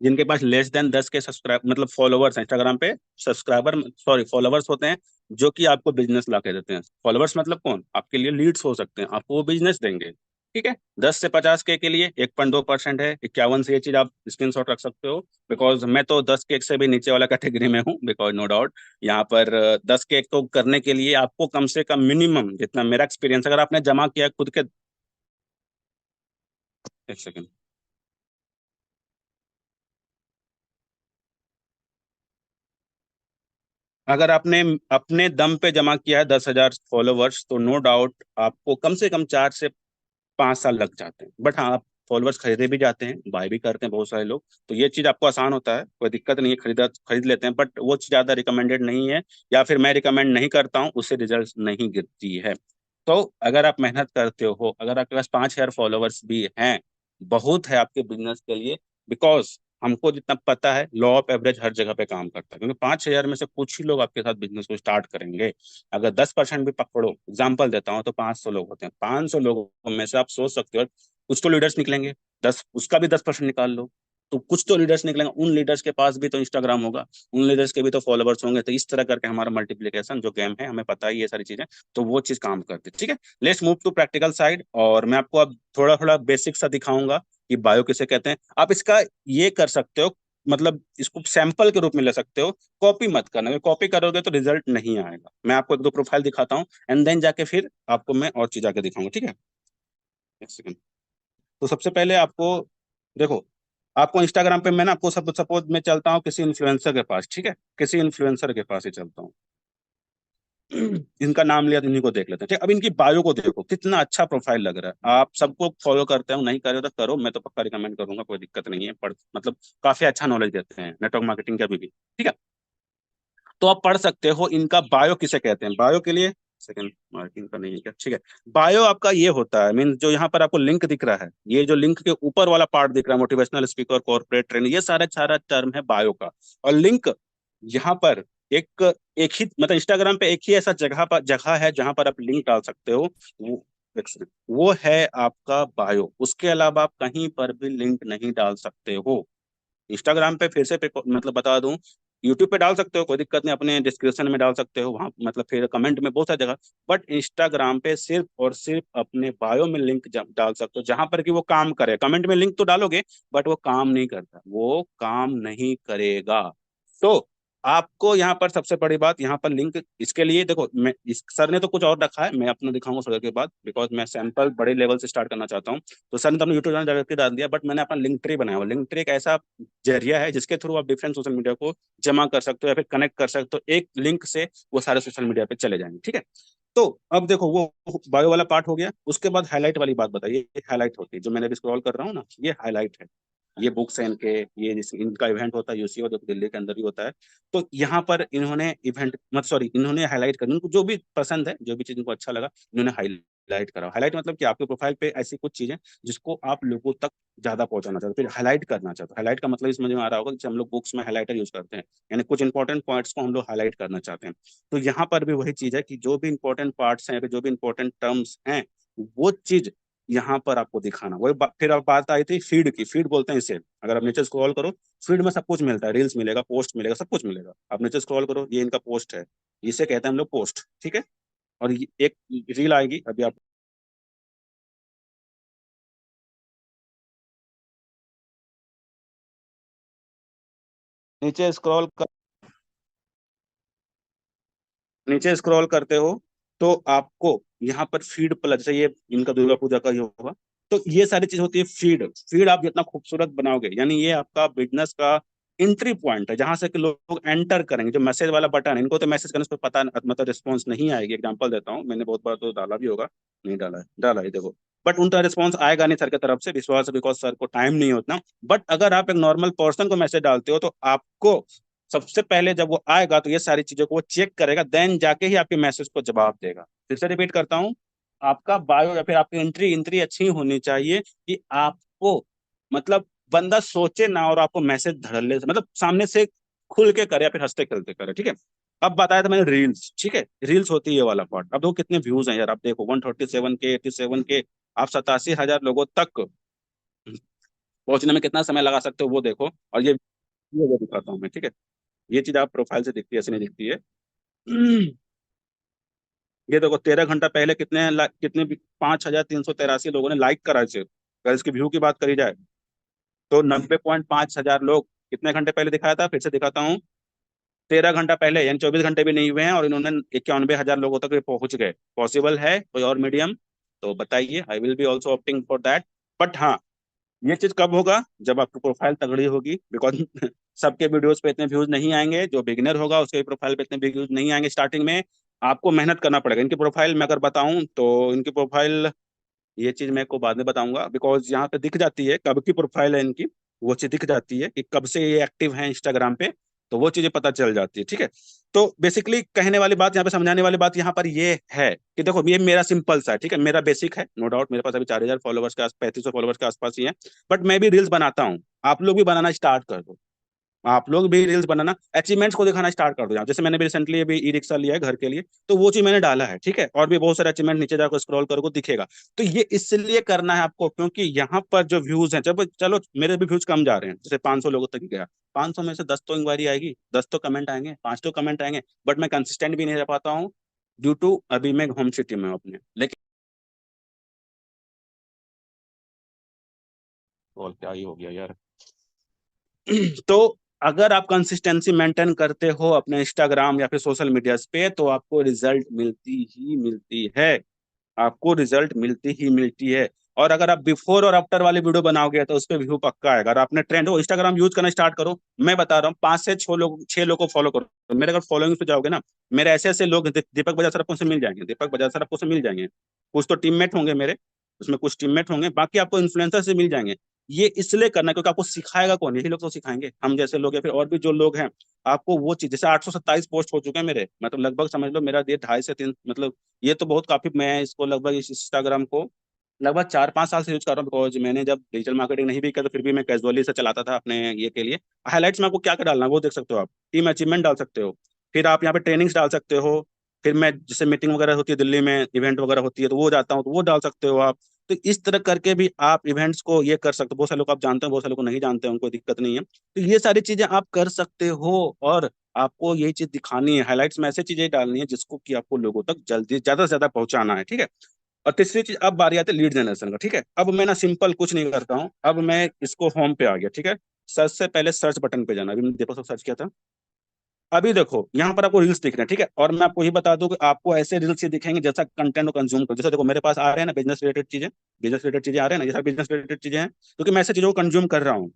जिनके पास लेस देन 10 के सब्सक्राइब मतलब फॉलोवर्स हैं इंस्टाग्राम पे। सब्सक्राइबर सॉरी फॉलोवर्स होते हैं जो कि आपको बिजनेस ला के देते हैं। फॉलोवर्स मतलब कौन? आपके लिए लीड्स हो सकते हैं, आपको वो बिजनेस देंगे, ठीक है। 10 से 50 के लिए 1.2% है। 51 से ये चीज आप स्क्रीनशॉट रख सकते हो, बिकॉज मैं तो 10 के से भी नीचे वाला कैटेगरी में हूँ, बिकॉज नो डाउट यहाँ पर 10 के तो करने के लिए आपको कम से कम मिनिमम, जितना मेरा एक्सपीरियंस अगर आपने जमा किया खुद के, एक सेकेंड, अगर आपने अपने दम पे जमा किया है 10,000 फॉलोवर्स, तो नो डाउट आपको कम से कम 4 से 5 साल लग जाते हैं। बट हाँ, आप फॉलोवर्स खरीदे भी जाते हैं, बाय भी करते हैं बहुत सारे लोग, तो ये चीज आपको आसान होता है, कोई दिक्कत नहीं है, खरीद लेते हैं। बट वो चीज ज्यादा रिकमेंडेड नहीं है, या फिर मैं रिकमेंड नहीं करता हूँ, उससे रिजल्ट नहीं गिरती है। तो अगर आप मेहनत करते हो, अगर आपके पास 5,000 फॉलोवर्स भी हैं, बहुत है आपके बिजनेस के लिए। बिकॉज हमको जितना पता है, लॉ ऑफ एवरेज हर जगह पे काम करता है, क्योंकि 5,000 में से कुछ ही लोग आपके साथ बिजनेस को स्टार्ट करेंगे। अगर 10% भी पकड़ो, एग्जाम्पल देता हूँ, तो 500 लोग होते हैं, 500 लोगों में से आप सोच सकते हो कुछ तो लीडर्स निकलेंगे, 10 उसका भी 10% निकाल लो, तो कुछ तो लीडर्स निकलेंगे। उन लीडर्स के पास भी तो इंस्टाग्राम होगा, उन लीडर्स के भी तो फॉलोवर्स होंगे। तो इस तरह करके हमारा मल्टीप्लिकेशन जो गेम है, हमें पता ही ये सारी चीजें, तो वो चीज काम करती है, ठीक है। Let's move to practical side, और मैं आपको अब थोड़ा थोड़ा बेसिक सा दिखाऊंगा कि बायो किसे कहते हैं। आप इसका ये कर सकते हो, मतलब इसको सैंपल के रूप में ले सकते हो, कॉपी मत करना, अगर कॉपी करोगे तो रिजल्ट नहीं आएगा। मैं आपको एक दो प्रोफाइल दिखाता हूँ, एंड देन जाके फिर आपको मैं और चीज आके दिखाऊंगा, ठीक है। एक सेकंड। तो सबसे पहले आपको देखो, आपको इंस्टाग्राम पे मैं ना आपको सब सपोज मैं चलता हूँ किसी इन्फ्लुएंसर के पास, ठीक है, किसी इन्फ्लुएंसर के पास ही चलता हूँ। इनका नाम लिया तो इन्हीं को देख लेते हैं, ठीक। अब इनकी बायो को देखो, कितना अच्छा प्रोफाइल लग रहा है। आप सबको फॉलो करते हो, नहीं करे तो करो, मैं तो पक्का रिकमेंड करूंगा, कोई दिक्कत नहीं है। पढ़ मतलब काफी अच्छा नॉलेज देते हैं नेटवर्क मार्केटिंग का भी, ठीक है। तो आप पढ़ सकते हो इनका बायो किसे कहते हैं। बायो के लिए सेकंड, मार्किंग का नहीं है क्या, ठीक है। बायो आपका ये होता है, मीन जो यहाँ पर आपको लिंक दिख रहा है, ये जो लिंक के ऊपर वाला पार्ट दिख रहा है, मोटिवेशनल स्पीकर, कॉर्पोरेट ट्रेनर, ये सारा सारा टर्म है बायो का। और लिंक यहाँ पर एक एक ही मतलब इंस्टाग्राम पे एक ही ऐसा जगह है जहां पर आप लिंक डाल सकते हो, वो एक सेकंड, वो है आपका बायो। उसके अलावा आप कहीं पर भी लिंक नहीं डाल सकते हो। इंस्टाग्राम पे फिर से मतलब बता दूं, यूट्यूब पे डाल सकते हो, कोई दिक्कत नहीं, अपने डिस्क्रिप्शन में डाल सकते हो वहां, मतलब फिर कमेंट में, बहुत सारी जगह। बट इंस्टाग्राम पे सिर्फ और सिर्फ अपने बायो में लिंक डाल सकते हो, जहां पर कि वो काम करे। कमेंट में लिंक तो डालोगे, बट वो काम नहीं करता, वो काम नहीं करेगा। तो आपको यहाँ पर सबसे बड़ी बात, यहाँ पर लिंक इसके लिए देखो, मैं इस सर ने तो कुछ और रखा है, मैं अपना दिखाऊंगा थोड़ी देर के बाद, बिकॉज मैं सैंपल बड़े लेवल से स्टार्ट करना चाहता हूँ। तो सर ने तो अपना यूट्यूब चैनल डायरेक्टली डाल दिया, बट मैंने अपना लिंक ट्री बनाया हुआ। लिंक ट्री एक ऐसा जरिया है जिसके थ्रू आप डिफरेंट सोशल मीडिया को जमा कर सकते हो, या फिर कनेक्ट कर सकते हो, एक लिंक से वो सारे सोशल मीडिया पे चले जाएंगे, ठीक है। तो अब देखो, वो बायो वाला पार्ट हो गया। उसके बाद हाईलाइट वाली बात बताइए। हाईलाइट होती है, जो मैंने अभी स्क्रॉल कर रहा हूँ ना, ये हाईलाइट है। ये बुक्स हैं इनके, ये इनका इवेंट होता है यूसीओ, जो दिल्ली के अंदर ही होता है। तो यहाँ पर इन्होंने इवेंट मत सॉरी इन्होंने हाईलाइट कर, इनको जो भी पसंद है, जो भी चीज इनको अच्छा लगा, इन्होंने हाईलाइट करा। हाईलाइट मतलब कि आपके प्रोफाइल पे ऐसी कुछ चीजें जिसको आप लोगों तक ज्यादा पहुंचाना चाहते हो, फिर हाईलाइट करना चाहते हो। हाईलाइट का मतलब इस समझ में आ रहा होगा, जैसे हम लोग बुक्स में हाईलाइटर यूज करते हैं, यानी कुछ इंपॉर्टेंट पॉइंट्स को हम लोग हाईलाइट करना चाहते हैं। तो यहाँ पर भी वही चीज है कि जो भी इंपॉर्टेंट पार्ट्स हैं, जो भी इंपॉर्टेंट टर्म्स हैं, वो चीज यहाँ पर आपको दिखाना। फिर अब बात आई थी फीड की। फीड बोलते हैं इसे, अगर आप नीचे स्क्रॉल करो, फीड में सब कुछ मिलता है, रील्स मिलेगा, पोस्ट मिलेगा, सब कुछ मिलेगा। आप नीचे स्क्रॉल करो, ये इनका पोस्ट है, इसे कहते हैं हम लोग पोस्ट, ठीक है। और एक रील आएगी अभी, आप नीचे स्क्रॉल नीचे स्क्रॉल करते हो, तो आपको यहाँ पर फीड प्लस, जैसे ये इनका दुर्गा पूजा का ये होगा, तो ये सारी चीज होती है फीड। फीड आप जितना खूबसूरत बनाओगे, यानी ये आपका बिजनेस का एंट्री पॉइंट है जहां से कि लोग एंटर करेंगे। जो मैसेज वाला बटन है, इनको तो मैसेज करने उस पर पता मतलब रिस्पॉन्स नहीं आएगी। एग्जांपल देता हूँ, मैंने बहुत बार तो डाला भी होगा, नहीं डाला है, डाला है देखो, बट उनका रिस्पॉन्स आएगा नहीं सर की तरफ से, विश्वास बिकॉज सर को टाइम नहीं होता। बट अगर आप एक नॉर्मल पर्सन को मैसेज डालते हो तो आपको सबसे पहले जब वो आएगा तो ये सारी चीजों को वो चेक करेगा, देन जाके ही आपके मैसेज को जवाब देगा। फिर से रिपीट करता हूँ, आपका बायो या फिर आपकी एंट्री एंट्री अच्छी होनी चाहिए कि आपको मतलब बंदा सोचे ना और आपको मैसेज धड़ल्ले से मतलब सामने से खुल के करे या फिर हंसते खेलते करे, ठीक है। अब बताया था मैंने रील्स, ठीक है, रील्स होती है ये वाला पार्ट। अब देखो कितने व्यूज हैं यार, आप देखो 137 के, 87 के, आप 87,000 लोगों तक पहुंचने में कितना समय लगा सकते हो वो देखो। और ये वो दिखाता हूँ मैं, ठीक है। ये चीज आप प्रोफाइल से दिखती है, ऐसे नहीं दिखती है। ये देखो 13 घंटा पहले कितने 5,383 लोगों ने लाइक करा इसे। अगर इसकी व्यू की बात करी जाए तो 90.5 हजार लोग कितने घंटे पहले दिखाया था, फिर से दिखाता हूँ। 13 घंटा पहले, यानी 24 घंटे भी नहीं हुए हैं और इन्होंने 91,000 लोगों तक ये पहुंच गए। पॉसिबल है कोई और मीडियम तो बताइए, I will be also opting for that. But हाँ, ये चीज कब होगा, जब आपकी प्रोफाइल तगड़ी होगी, बिकॉज सबके वीडियोस पे इतने व्यूज नहीं आएंगे। जो बिगिनर होगा उसके प्रोफाइल पे इतने व्यूज नहीं आएंगे स्टार्टिंग में। आपको मेहनत करना पड़ेगा। इनकी प्रोफाइल मैं अगर बताऊं तो इनकी प्रोफाइल, ये चीज मैं को बाद में बताऊंगा, बिकॉज यहाँ पे दिख जाती है कब की प्रोफाइल है इनकी। वो चीज दिख जाती है कि कब से ये एक्टिव है इंस्टाग्राम पे, तो वो चीजें पता चल जाती है, ठीक है। तो बेसिकली कहने वाली बात यहाँ पे, समझाने वाली बात यहाँ पर ये है कि देखो ये मेरा सिंपल सा है, ठीक है, मेरा बेसिक है, नो डाउट। मेरे पास अभी 4,000 फॉलोवर्स के आस 3,500 फॉलोवर्स के आसपास ही है। बट मैं भी रील्स बनाता हूँ, आप लोग भी बनाना स्टार्ट कर दो। आप लोग भी रील्स बनाना, अचीवमेंट्स को दिखाना स्टार्ट कर दो। यहाँ जैसे मैंने भी रिसेंटली अभी ई रिक्शा लिया है घर के लिए, तो वो चीज मैंने डाला है, ठीक है। और भी बहुत सारे अचीवमेंट नीचे जाकर स्क्रॉल करोगे दिखेगा। तो ये इसलिए करना है आपको क्योंकि यहाँ पर जो व्यूज हैं, जब चलो मेरे भी व्यूज कम जा रहे हैं, जैसे 500 लोगों तक ही गया, 500 में से 10 तो इंक्वायरी आएगी, 10 तो कमेंट आएंगे, 5 तो कमेंट आएंगे। बट मैं कंसिस्टेंट भी नहीं रह पाता हूँ ड्यू टू अभी मैं होम सिटी में हूँ अपने, लेकिन और क्या ही हो गया यार। तो अगर आप कंसिस्टेंसी मेंटेन करते हो अपने इंस्टाग्राम या फिर सोशल मीडिया पे तो आपको रिजल्ट मिलती ही मिलती है। आपको रिजल्ट मिलती ही मिलती है। और अगर आप बिफोर और आफ्टर वाली वीडियो बनाओगे तो उस पर व्यू पक्का आएगा। अगर आपने ट्रेंड हो, इंस्टाग्राम यूज करना स्टार्ट करो, मैं बता रहा हूँ 5 से 6 लोग को फॉलो करो। तो मेरे अगर फॉलोइंग पे जाओगे ना, मेरे ऐसे ऐसे लोग दीपक बजाज सर आपको से मिल जाएंगे, दीपक बजाज सर आपको से मिल जाएंगे। कुछ तो टीममेट होंगे मेरे, उसमें कुछ टीममेट होंगे, बाकी आपको इन्फ्लुएंसर से मिल जाएंगे। ये इसलिए करना है क्योंकि आपको सिखाएगा कौन, यही लोग तो सिखाएंगे, हम जैसे लोग या फिर और भी जो लोग हैं। आपको वो चीज, जैसे 827 पोस्ट हो चुके हैं मेरे, मतलब लगभग समझ लो मेरा ये 2.5 से 3 मतलब ये तो बहुत काफी। मैं इसको लगभग इस इंस्टाग्राम को लगभग 4-5 साल से यूज कर रहा हूँ, बिकॉज मैंने जब डिजिटल मार्केटिंग नहीं भी किया तो फिर भी मैं कैजुअली से चलाता था अपने ये के लिए। हाईलाइट्स में आपको क्या क्या डालना है वो देख सकते हो आप, टीम अचीवमेंट डाल सकते हो, फिर आप यहाँ पे ट्रेनिंग्स डाल सकते हो, फिर मैं जैसे मीटिंग वगैरह होती है दिल्ली में, इवेंट वगैरह होती है तो वो जाता हूँ तो वो डाल सकते हो आप। तो इस तरह करके भी आप इवेंट्स को ये कर सकते हो। बहुत सारे लोग आप जानते हो, बहुत सारे लोग को नहीं जानते हैं, कोई दिक्कत नहीं है। तो ये सारी चीजें आप कर सकते हो। और आपको यही चीज दिखानी है, हाईलाइट्स में ऐसी चीजें डालनी है जिसको कि आपको लोगों तक जल्दी ज्यादा से ज्यादा पहुंचाना है, ठीक है। और तीसरी चीज, अब बारी आती है लीड जनरेशन का, ठीक है। अब मैं ना सिंपल कुछ नहीं करता हूँ, अब मैं इसको होम पे आ गया, ठीक है। सर्च से पहले सर्च बटन पे जाना, अभी मैंने देखो सब सर्च किया था। अभी देखो यहाँ पर आपको रील्स दिख रहे हैं, ठीक है। और मैं आपको ये बता दूं कि आपको ऐसे रील्स ये दिखेंगे जैसा कंटेंट को कंज्यूम करो। जैसे देखो मेरे पास आ रहे हैं ना बिजनेस रिलेटेड चीजें, बिजनेस रिलेटेड चीजें आ रहे हैं ना, ये सब बिजनेस रिलेटेड चीजें हैं क्योंकि मैं ऐसे चीजों को कंज्यूम कर रहा हूँ।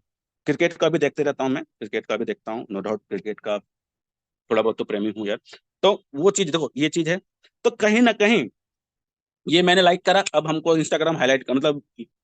क्रिकेट का भी देखते रहता हूँ मैं, क्रिकेट का भी देखता हूँ, नो डाउट क्रिकेट का थोड़ा बहुत तो प्रेमी हूँ यार। तो वो चीज देखो, ये चीज है। तो कहीं ना कहीं ये मैंने लाइक करा, अब हमको इंस्टाग्राम हाईलाइट का मतलब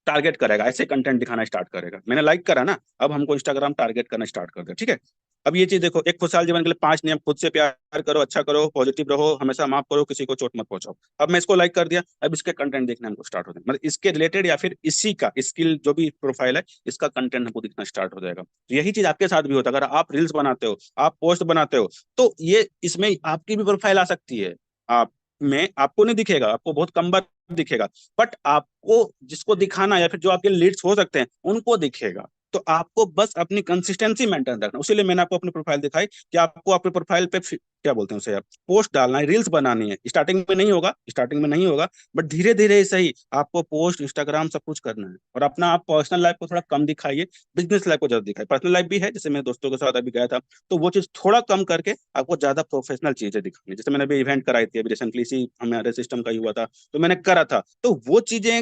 टारगेट करेगा, ऐसे कंटेंट दिखाना स्टार्ट करेगा। मैंने लाइक करा ना, अब हमको इंस्टाग्राम टारगेट करना स्टार्ट कर दे, ठीक है। अब ये चीज देखो, एक खुशहाल जीवन के लिए 5 नियम, खुद से प्यार करो, अच्छा करो, पॉजिटिव रहो, हमेशा माफ करो, किसी को चोट मत पहुंचाओ। अब मैं इसको लाइक कर दिया, अब इसके कंटेंट देखने हमको स्टार्ट हो जाए, मतलब इसके रिलेटेड या फिर इसी का स्किल जो भी प्रोफाइल है इसका कंटेंट हमको दिखना स्टार्ट हो जाएगा। तो यही चीज आपके साथ भी होता है। अगर आप रील्स बनाते हो, आप पोस्ट बनाते हो, तो ये इसमें आपकी भी प्रोफाइल आ सकती है। आप में आपको नहीं दिखेगा, आपको बहुत कम बार दिखेगा, बट आपको जिसको दिखाना या फिर जो आपके लीड्स हो सकते हैं उनको दिखेगा। तो आपको बस अपनी कंसिस्टेंसी मेंटेन रखना। उसीलिए मैंने आपको अपनी प्रोफाइल दिखाई कि आपको अपनी प्रोफाइल पे क्या बोलते हैं उसे, आप पोस्ट डालना है, रील्स बनानी है। स्टार्टिंग में नहीं होगा, स्टार्टिंग में नहीं होगा, बट धीरे धीरे ही सही आपको पोस्ट इंस्टाग्राम सब कुछ करना है। और अपना आप पर्सनल लाइफ को थोड़ा कम दिखाइए, बिजनेस लाइफ को ज्यादा दिखाइए। पर्सनल लाइफ भी है, जैसे मेरे दोस्तों के साथ अभी गया था, तो वो चीज थोड़ा कम करके आपको ज्यादा प्रोफेशनल चीजें दिखानी है। जैसे मैंने अभी इवेंट कराई थी, अभी रिसेंटली इसी हमारे सिस्टम का ही हुआ था, तो मैंने करा था, तो वो चीजें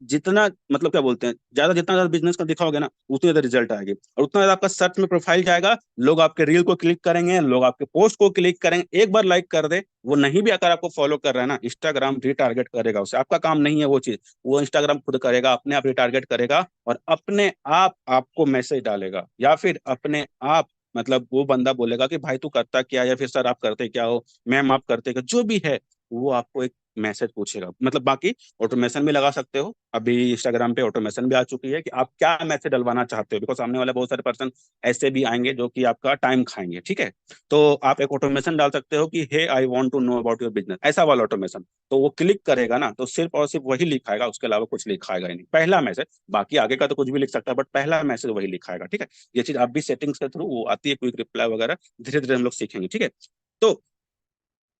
जितना मतलब क्या बोलते हैं, ज्यादा जितना ज्यादा बिजनेस का दिखाओगे ना उतनी ज्यादा रिजल्ट आएगी, और उतना ज्यादा आपका सर्च में प्रोफाइल जाएगा, लोग आपके रील को क्लिक करेंगे, लोग आपके पोस्ट को क्लिक करेंगे, एक बार लाइक कर दे, वो नहीं भी अगर आपको फॉलो कर रहा है ना, इंस्टाग्राम रिटारगेट करेगा उसे, आपका काम नहीं है वो चीज, वो इंस्टाग्राम खुद करेगा, अपने आप रिटारगेट करेगा, और अपने आप आपको मैसेज डालेगा, या फिर अपने आप मतलब वो बंदा बोलेगा कि भाई तू करता क्या है, या फिर सर आप करते क्या हो, मैम आप करते क्या, जो भी है वो आपको एक मैसेज पूछेगा। मतलब बाकी ऑटोमेशन भी लगा सकते हो, अभी इंस्टाग्राम पे ऑटोमेशन भी आ चुकी है कि आप क्या मैसेज डलवाना चाहते हो, बिकॉज सामने वाले बहुत सारे पर्सन ऐसे भी आएंगे जो कि आपका टाइम खाएंगे, ठीक है। तो आप एक ऑटोमेशन डाल सकते हो कि hey I want to know about your business, ऐसा वाला ऑटोमेशन, तो वो क्लिक करेगा ना तो सिर्फ और सिर्फ वही लिखाएगा, उसके अलावा कुछ लिखाएगा ही नहीं, पहला मैसेज, बाकी आगे का तो कुछ भी लिख सकता है, बट पहला मैसेज वही लिखाएगा, ठीक है। ये चीज आप भी सेटिंग्स के थ्रू वो आती है, क्विक रिप्लाई वगैरह, धीरे धीरे हम लोग सीखेंगे, ठीक है। तो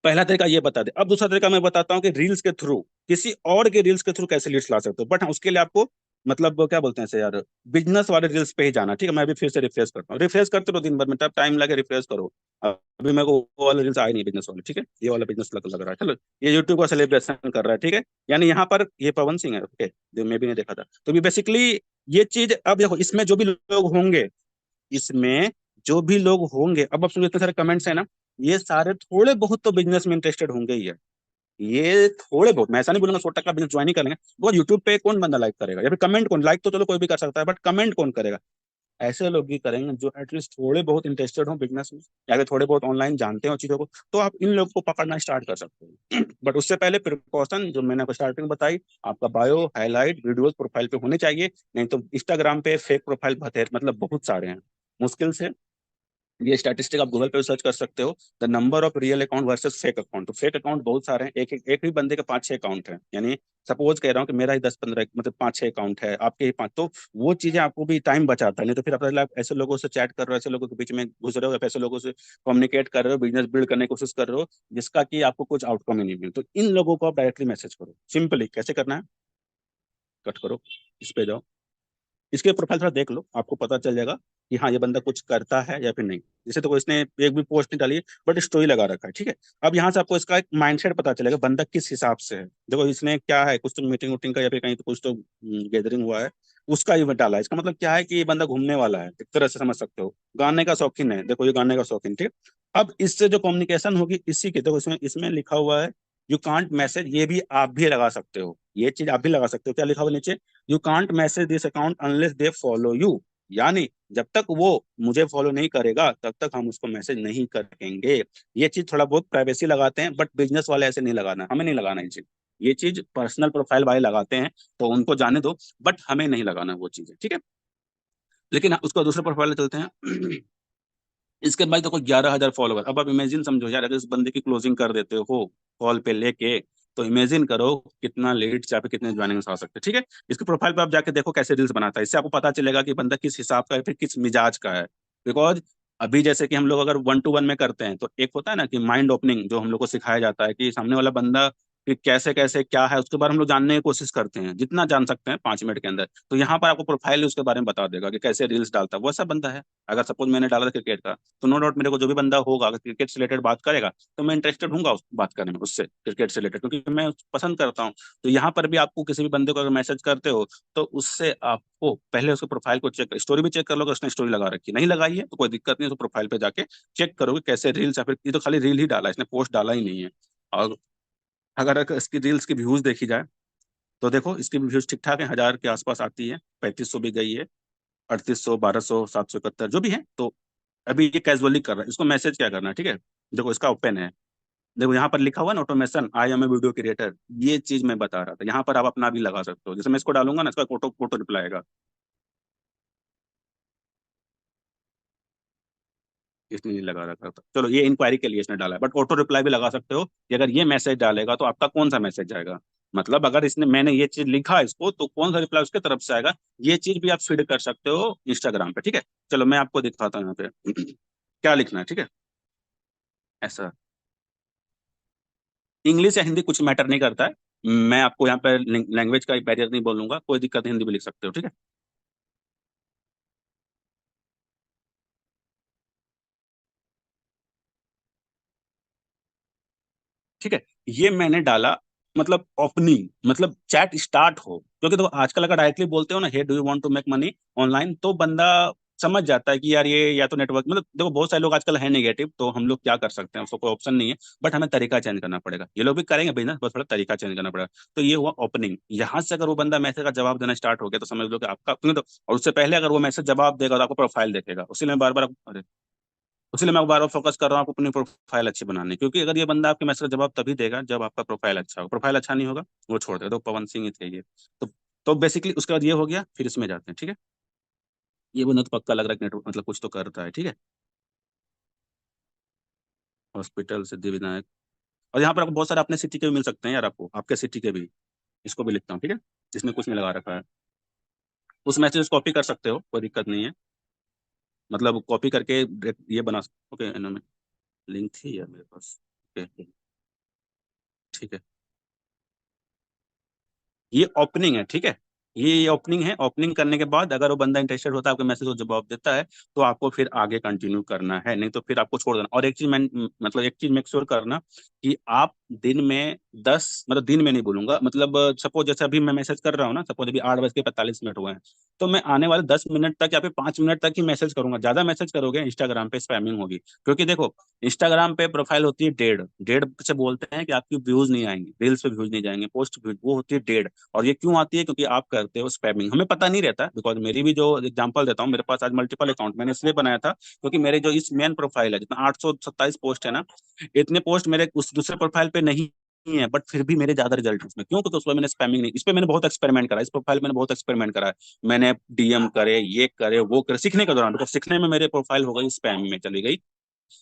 पहला तरीका ये बता दे। अब दूसरा तरीका मैं बताता हूँ कि रील्स के थ्रू, किसी और के रील्स के थ्रू कैसे लीड्स ला सकते हो, बट हाँ, उसके लिए आपको मतलब क्या बोलते हैं इसे यार, बिजनेस वाले रील्स पे ही जाना, ठीक है। मैं अभी फिर से रिफ्रेश करता हूँ, रिफ्रेश करते रहो दिन भर में, तब टाइम लगे रिफ्रेश करो। अभी मेरे को वो वाले रील्स आए नहीं बिजनेस वाले, ठीक है, ये वाला बिजनेस लग रहा है, चलो। ये यूट्यूब का सेलिब्रेशन कर रहा है, ठीक है, यानी यहाँ पर ये पवन सिंह है, ओके, जो मैं भी नहीं देखा था, तो भी बेसिकली ये चीज, अब देखो इसमें जो भी लोग होंगे, इसमें जो भी लोग होंगे, अब आप सुनिए, इतने सारे कमेंट्स है ना, ये सारे थोड़े बहुत तो बिजनेस में इंटरेस्टेड होंगे ही है, ये थोड़े बहुत, मैं ऐसा नहीं बोलूंगा 100% बिजनेस ज्वाइन ही करेंगे, वो यूट्यूब पे कौन बंदा लाइक करेगा, या फिर कमेंट कौन, लाइक तो चलो कोई भी कर सकता है, बट कमेंट कौन करेगा, ऐसे लोग ही करेंगे जो एटलीस्ट थोड़े बहुत इंटरेस्टेड हो बिजनेस में, या फिर थोड़े बहुत ऑनलाइन जानते हो चीजों को, तो आप इन लोग को पकड़ना स्टार्ट कर सकते हो। बट उससे पहले प्रिकॉशन जो मैंने आपको स्टार्टिंग में बताई, आपका बायो हाईलाइट वीडियोस प्रोफाइल पे होने चाहिए, नहीं तो इंस्टाग्राम पे फेक प्रोफाइल बतेर मतलब बहुत सारे हैं, मुश्किल से, ये स्टैटिस्टिक आप गूगल पे सर्च कर सकते हो, the number of real account versus fake account, तो फेक अकाउंट बहुत सारे हैं, एक ही बंदे के 5-6 अकाउंट हैं, यानी सपोज कह रहा हूँ कि मेरा ही 10-15 मतलब 5-6 अकाउंट है, आपके ही 5, तो वो चीजें आपको भी टाइम बचाता है, नहीं तो फिर आप ऐसे लोगों से चैट कर रहे हो, ऐसे लोगों के बीच में घुस रहे हो, या ऐसे लोगों से कम्युनिकेट कर रहे हो, बिजनेस बिल्ड करने की कोशिश कर रहे हो, जिसका कि आपको कुछ आउटकम ही नहीं मिले, तो इन लोगों को आप डायरेक्टली मैसेज करो, सिंपली कैसे करना है, कट करो, इस पे जाओ, इसके प्रोफाइल थोड़ा देख लो, आपको पता चल जाएगा कि हाँ ये बंदा कुछ करता है या फिर नहीं, जैसे तो इसने एक भी पोस्ट नहीं डाली है, बट स्टोरी लगा रखा है, ठीक है। अब यहाँ से आपको इसका एक माइंडसेट पता चलेगा बंदा किस हिसाब से है, देखो इसने क्या है, कुछ तो मीटिंग वूटिंग का या फिर कहीं तो कुछ तो गैदरिंग हुआ है, उसका इवेंट डाला है, इसका मतलब क्या है कि ये बंदा घूमने वाला है, एक तरह से समझ सकते हो, गाने का शौकीन है, देखो ये गाने का शौकीन, ठीक है। अब इससे जो कम्युनिकेशन होगी इसी के, देखो इसमें इसमें लिखा हुआ है यू कांट मैसेज, ये भी आप भी लगा सकते हो, ये चीज आप भी लगा सकते हो, क्या लिखा हुआ नीचे, you can't message this account unless they follow you, यानी जब तक वो मुझे फॉलो नहीं करेगा तब तक हम उसको मैसेज नहीं करेंगे। ये चीज थोड़ा बहुत प्राइवेसी लगाते हैं, बट बिजनेस वाले ऐसे नहीं लगाना, हमें नहीं लगाना ये चीज, ये चीज पर्सनल प्रोफाइल वाले लगाते हैं, तो उनको जाने दो, बट हमें नहीं लगाना वो चीजें, ठीक है। लेकिन उसको दूसरे प्रोफाइल चलते हैं। इसके बाद देखो 11,000 फॉलोवर, अब आप इमेजिन समझो यार, अगर इस बंदे की क्लोजिंग कर देते हो कॉल पे लेके, तो इमेजिन करो कितना लीड्स या फिर कितने ज्वाइनिंग्स आ सकते हैं, ठीक है। इसके प्रोफाइल पे आप जाके देखो कैसे रील्स बनाता है, इससे आपको पता चलेगा कि बंदा किस हिसाब का है, फिर किस मिजाज का है, बिकॉज अभी जैसे कि हम लोग अगर 1-to-1 में करते हैं, तो एक होता है ना कि माइंड ओपनिंग, जो हम लोग को सिखाया जाता है कि सामने वाला बंदा कि कैसे कैसे क्या है, उसके बारे में हम लोग जानने की कोशिश करते हैं, जितना जान सकते हैं 5 मिनट के अंदर, तो यहाँ पर आपको प्रोफाइल उसके बारे में बता देगा कि कैसे रील्स डालता है, वैसा बंदा है। अगर सपोज मैंने डाला था क्रिकेट का, तो नो डाउट मेरे को जो भी बंदा होगा अगर क्रिकेट से रिलेटेड बात करेगा, तो मैं इंटरेस्टेड हूँ उस बात करने में उससे, क्रिकेट से रिलेटेड, क्योंकि मैं पसंद करता हूँ। तो यहाँ पर भी आपको किसी भी बंदे को अगर मैसेज करते हो, तो उससे आपको पहले उसके प्रोफाइल को चेक, स्टोरी भी चेक कर लो, अगर उसने स्टोरी लगा रखी नहीं लगाई है तो कोई दिक्कत नहीं है, तो प्रोफाइल पे जाके चेक करोगे कैसे रील्स, या फिर ये तो खाली रील ही डाला है, इसने पोस्ट डाला ही नहीं है। और अगर इसकी रील्स की व्यूज देखी जाए, तो देखो इसकी व्यूज ठीक ठाक है, 1,000 के आसपास आती है, 3500 भी गई है, 3800, 1200, 771 जो भी है, तो अभी ये कैजुअली कर रहा है, इसको मैसेज क्या करना है, ठीक है। देखो इसका ओपन है, देखो यहाँ पर लिखा हुआ ना automation, I am a video creator, ये चीज मैं बता रहा था, यहाँ पर आप अपना भी लगा सकते हो, जैसे मैं इसको डालूंगा ना, इसका फोटो फोटो रिप्लाई आएगा, इसने नहीं लगा रखा था, चलो ये इंक्वायरी के लिए इसने डाला है, बट ऑटो रिप्लाई भी लगा सकते हो कि अगर ये मैसेज डालेगा तो आपका कौन सा मैसेज जाएगा, मतलब अगर इसने मैंने ये चीज लिखा इसको, तो कौन सा रिप्लाई उसके तरफ से आएगा, ये चीज भी आप फीड कर सकते हो इंस्टाग्राम पे, ठीक है। चलो मैं आपको दिखाता हूँ यहाँ पे क्या लिखना है, ठीक है। ऐसा इंग्लिश या हिंदी कुछ मैटर नहीं करता है, मैं आपको यहाँ पे लैंग्वेज का बैरियर नहीं बोलूंगा, कोई दिक्कत नहीं, हिंदी भी लिख सकते हो, ठीक है। ठीक है, ये मैंने डाला, मतलब ओपनिंग, मतलब चैट स्टार्ट हो, क्योंकि देखो आजकल अगर डायरेक्टली बोलते हो ना, hey do you want to make money online, तो बंदा समझ जाता है कि यार ये या तो नेटवर्क, मतलब देखो बहुत सारे लोग आजकल है नेगेटिव, तो हम लोग क्या कर सकते हैं, उसको कोई ऑप्शन नहीं है, बट हमें तरीका चेंज करना पड़ेगा। ये लोग भी करेंगे बिजनेस, बस थोड़ा तरीका चेंज करना पड़ेगा। तो ये हुआ ओपनिंग। यहाँ से अगर वो बंदा मैसेज का जवाब देना स्टार्ट हो गया तो समझ लो कि आपका, क्योंकि तो और उससे पहले अगर वो मैसेज जवाब देगा तो आपको प्रोफाइल देखेगा, उसी में बार बार, अरे इसलिए मैं बार बार फोकस कर रहा हूँ आपको अपनी प्रोफाइल अच्छी बनाने, क्योंकि अगर ये बंदा आपके मैसेज का जवाब तभी देगा जब आपका प्रोफाइल अच्छा हो, प्रोफाइल अच्छा नहीं होगा वो छोड़ देगा। तो पवन सिंह ही थे ये। तो तो बेसिकली उसके बाद ये हो गया, फिर इसमें जाते हैं, ठीक है। ये बंदा तो पक्का लग रहा है कि नेटवर्क मतलब कुछ तो करता है, ठीक है। हॉस्पिटल सिद्धि विनायक, और यहाँ पर आपको बहुत सारे अपने सिटी के भी मिल सकते हैं यार, आपको आपके सिटी के भी। इसको भी लिखता हूँ, ठीक है, इसमें कुछ नहीं लगा रखा है। उस मैसेज कॉपी कर सकते हो, कोई दिक्कत नहीं है, मतलब कॉपी करके ये बना। ओके, इन्होंने लिंक थी यार मेरे पास। ओके, ठीक है। ये ओपनिंग है, ठीक है। ये ओपनिंग है। ओपनिंग करने के बाद अगर वो बंदा इंटरेस्टेड होता है, आपके मैसेज को जवाब देता है, तो आपको फिर आगे कंटिन्यू करना है, नहीं तो फिर आपको छोड़ देना। और एक चीज मैं, मतलब एक चीज मेक श्योर करना कि आप दिन में 10, मतलब दिन में नहीं बोलूंगा, मतलब सपोज जैसे अभी मैं मैसेज कर रहा हूँ ना, सपोज अभी 8:45 हुए हैं, तो मैं आने वाले 10 मिनट तक या फिर 5 मिनट तक ही मैसेज करूंगा। ज्यादा मैसेज करोगे इंस्टाग्राम पे स्पैमिंग होगी, क्योंकि देखो इंस्टाग्राम पे प्रोफाइल होती है डेढ़ डेढ़ से, बोलते हैं कि आपकी व्यूज नहीं आएंगे, रील्स पे व्यूज नहीं जाएंगे, पोस्ट व्यूज, वो होती है डेढ़। और ये क्यों आती है, क्योंकि आप करते हो स्पैमिंग, हमें पता नहीं रहता, बिकॉज मेरी भी, जो एग्जांपल देता हूँ, मेरे पास आज मल्टीपल अकाउंट मैंने इसलिए बनाया था क्योंकि मेरे जो इस मेन प्रोफाइल है, जितना 827 पोस्ट है ना, इतने पोस्ट मेरे उस दूसरे प्रोफाइल पे नहीं है, बट फिर भी मेरे ज्यादा रिजल्ट उसमें, क्यों? क्योंकि उसमें मैंने स्पैमिंग नहीं, इस पे मैंने बहुत एक्सपेरिमेंट करा, इस प्रोफाइल मैंने बहुत एक्सपेरिमेंट करा है। मैंने डीएम करे, ये करे, वो करे, सीखने के दौरान, तो सीखने में मेरे प्रोफाइल हो गई स्पैम में चली गई,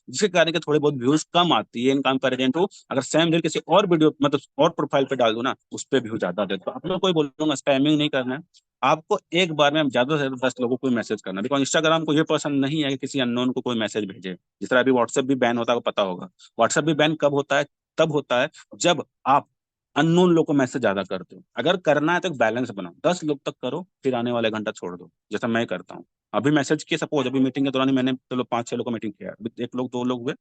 जिसके कारण के थोड़े बहुत व्यूज कम आती है इन कंपेरिजन टू अगर सेम रील किसी और वीडियो, मतलब और प्रोफाइल पे डाल दो ना, उस पे व्यू ज्यादा देते। तो आप लोग कोई बोलूंगा स्पैमिंग नहीं करना है, आपको एक बार में ज्यादा से ज्यादा 10 लोगों को मैसेज करना, बिकॉज इंस्टाग्राम को ये पसंद नहीं है कि किसी अननोन को कोई मैसेज भेजे। जिस तरह अभी व्हाट्सएप भी बैन होता है, आपको पता होगा। व्हाट्सएप भी बैन कब होता है? तब होता है जब आप अननोन लोग को मैसेज ज्यादा करते हो। अगर करना है तो एक बैलेंस बनाओ, 10 लोग तक करो, फिर आने वाले घंटा छोड़ दो, जैसा मैं करता हूँ। अभी मैसेज किए, सपोज अभी मीटिंग के दौरान ही मैंने चलो 5-6 लोग को मीटिंग किया, अभी 1 लोग 2 लोग हुए,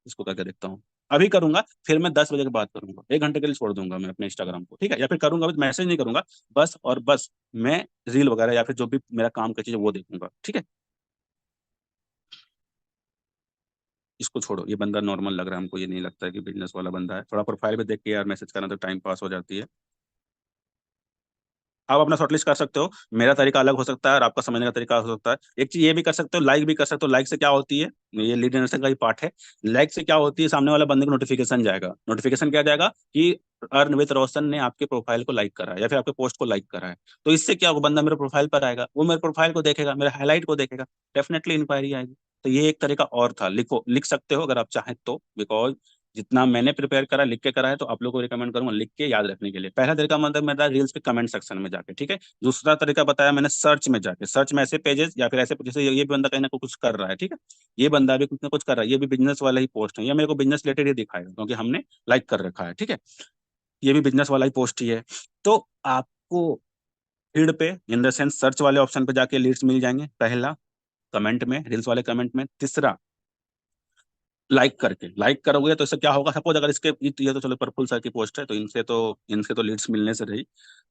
इसको करके देखता हूँ। अभी करूंगा, फिर मैं 10 बजे के बाद करूंगा, 1 घंटे के लिए छोड़ दूंगा मैं अपने इंस्टाग्राम को, ठीक है, या फिर करूंगा भी मैसेज नहीं करूंगा, बस और बस मैं रील वगैरह या फिर जो भी मेरा काम का चीज है वो देखूंगा, ठीक है। इसको छोड़ो, ये बंदा नॉर्मल लग रहा है हमको, ये नहीं लगता है कि बिजनेस वाला बंदा है। थोड़ा प्रोफाइल पे देख के यार मैसेज करना तो टाइम पास हो जाती है। आप अपना शॉर्टलिस्ट कर सकते हो, मेरा तरीका अलग हो सकता है और आपका समझने का तरीका हो सकता है। एक चीज ये भी कर सकते हो, लाइक भी कर सकते हो। लाइक से क्या होती है, ये लीड जनरेशन का ही पार्ट है। लाइक से क्या होती है, सामने वाला बंदे को नोटिफिकेशन जाएगा। नोटिफिकेशन क्या जाएगा कि अर्नवित रोशन ने आपके प्रोफाइल को लाइक करा है या फिर आपके पोस्ट को लाइक करा है। तो इससे क्या होगा, बंदा मेरे प्रोफाइल पर आएगा, वो मेरे प्रोफाइल को देखेगा, मेरे हाईलाइट को देखेगा, डेफिनेटली इंक्वायरी आएगी। तो ये एक तरीका और था, लिखो, लिख सकते हो अगर आप चाहें तो, बिकॉज जितना मैंने प्रिपेयर करा, लिख के करा है, तो आप लोगों को रिकमेंड करूंगा लिख के याद रखने के लिए। पहला तरीका मतलब मेरा रील्स पे कमेंट सेक्शन में जाके, ठीक है। दूसरा तरीका बताया मैंने सर्च में जाके, सर्च में ऐसे पेजेस या फिर ऐसे, जैसे ये भी बंदा कहीं ना कुछ कर रहा है, ठीक है, ये बंदा भी कुछ ना कुछ कर रहा है, ये भी बिजनेस वाला ही पोस्ट है, ये मेरे को बिजनेस रिलेटेड ही दिखाएगा क्योंकि हमने लाइक कर रखा है, ठीक है। ये भी बिजनेस वाला ही पोस्ट ही है। तो आपको फीड पे, इन द सेंस सर्च वाले ऑप्शन पे जाके लीड्स मिल जाएंगे, पहला कमेंट में, रील्स वाले कमेंट में। तीसरा लाइक करके, लाइक करोगे तो इससे क्या होगा, सपोज अगर इसके ये तो चलो प्रफुल्ल सर की पोस्ट है, तो इनसे तो लीड्स मिलने से रही,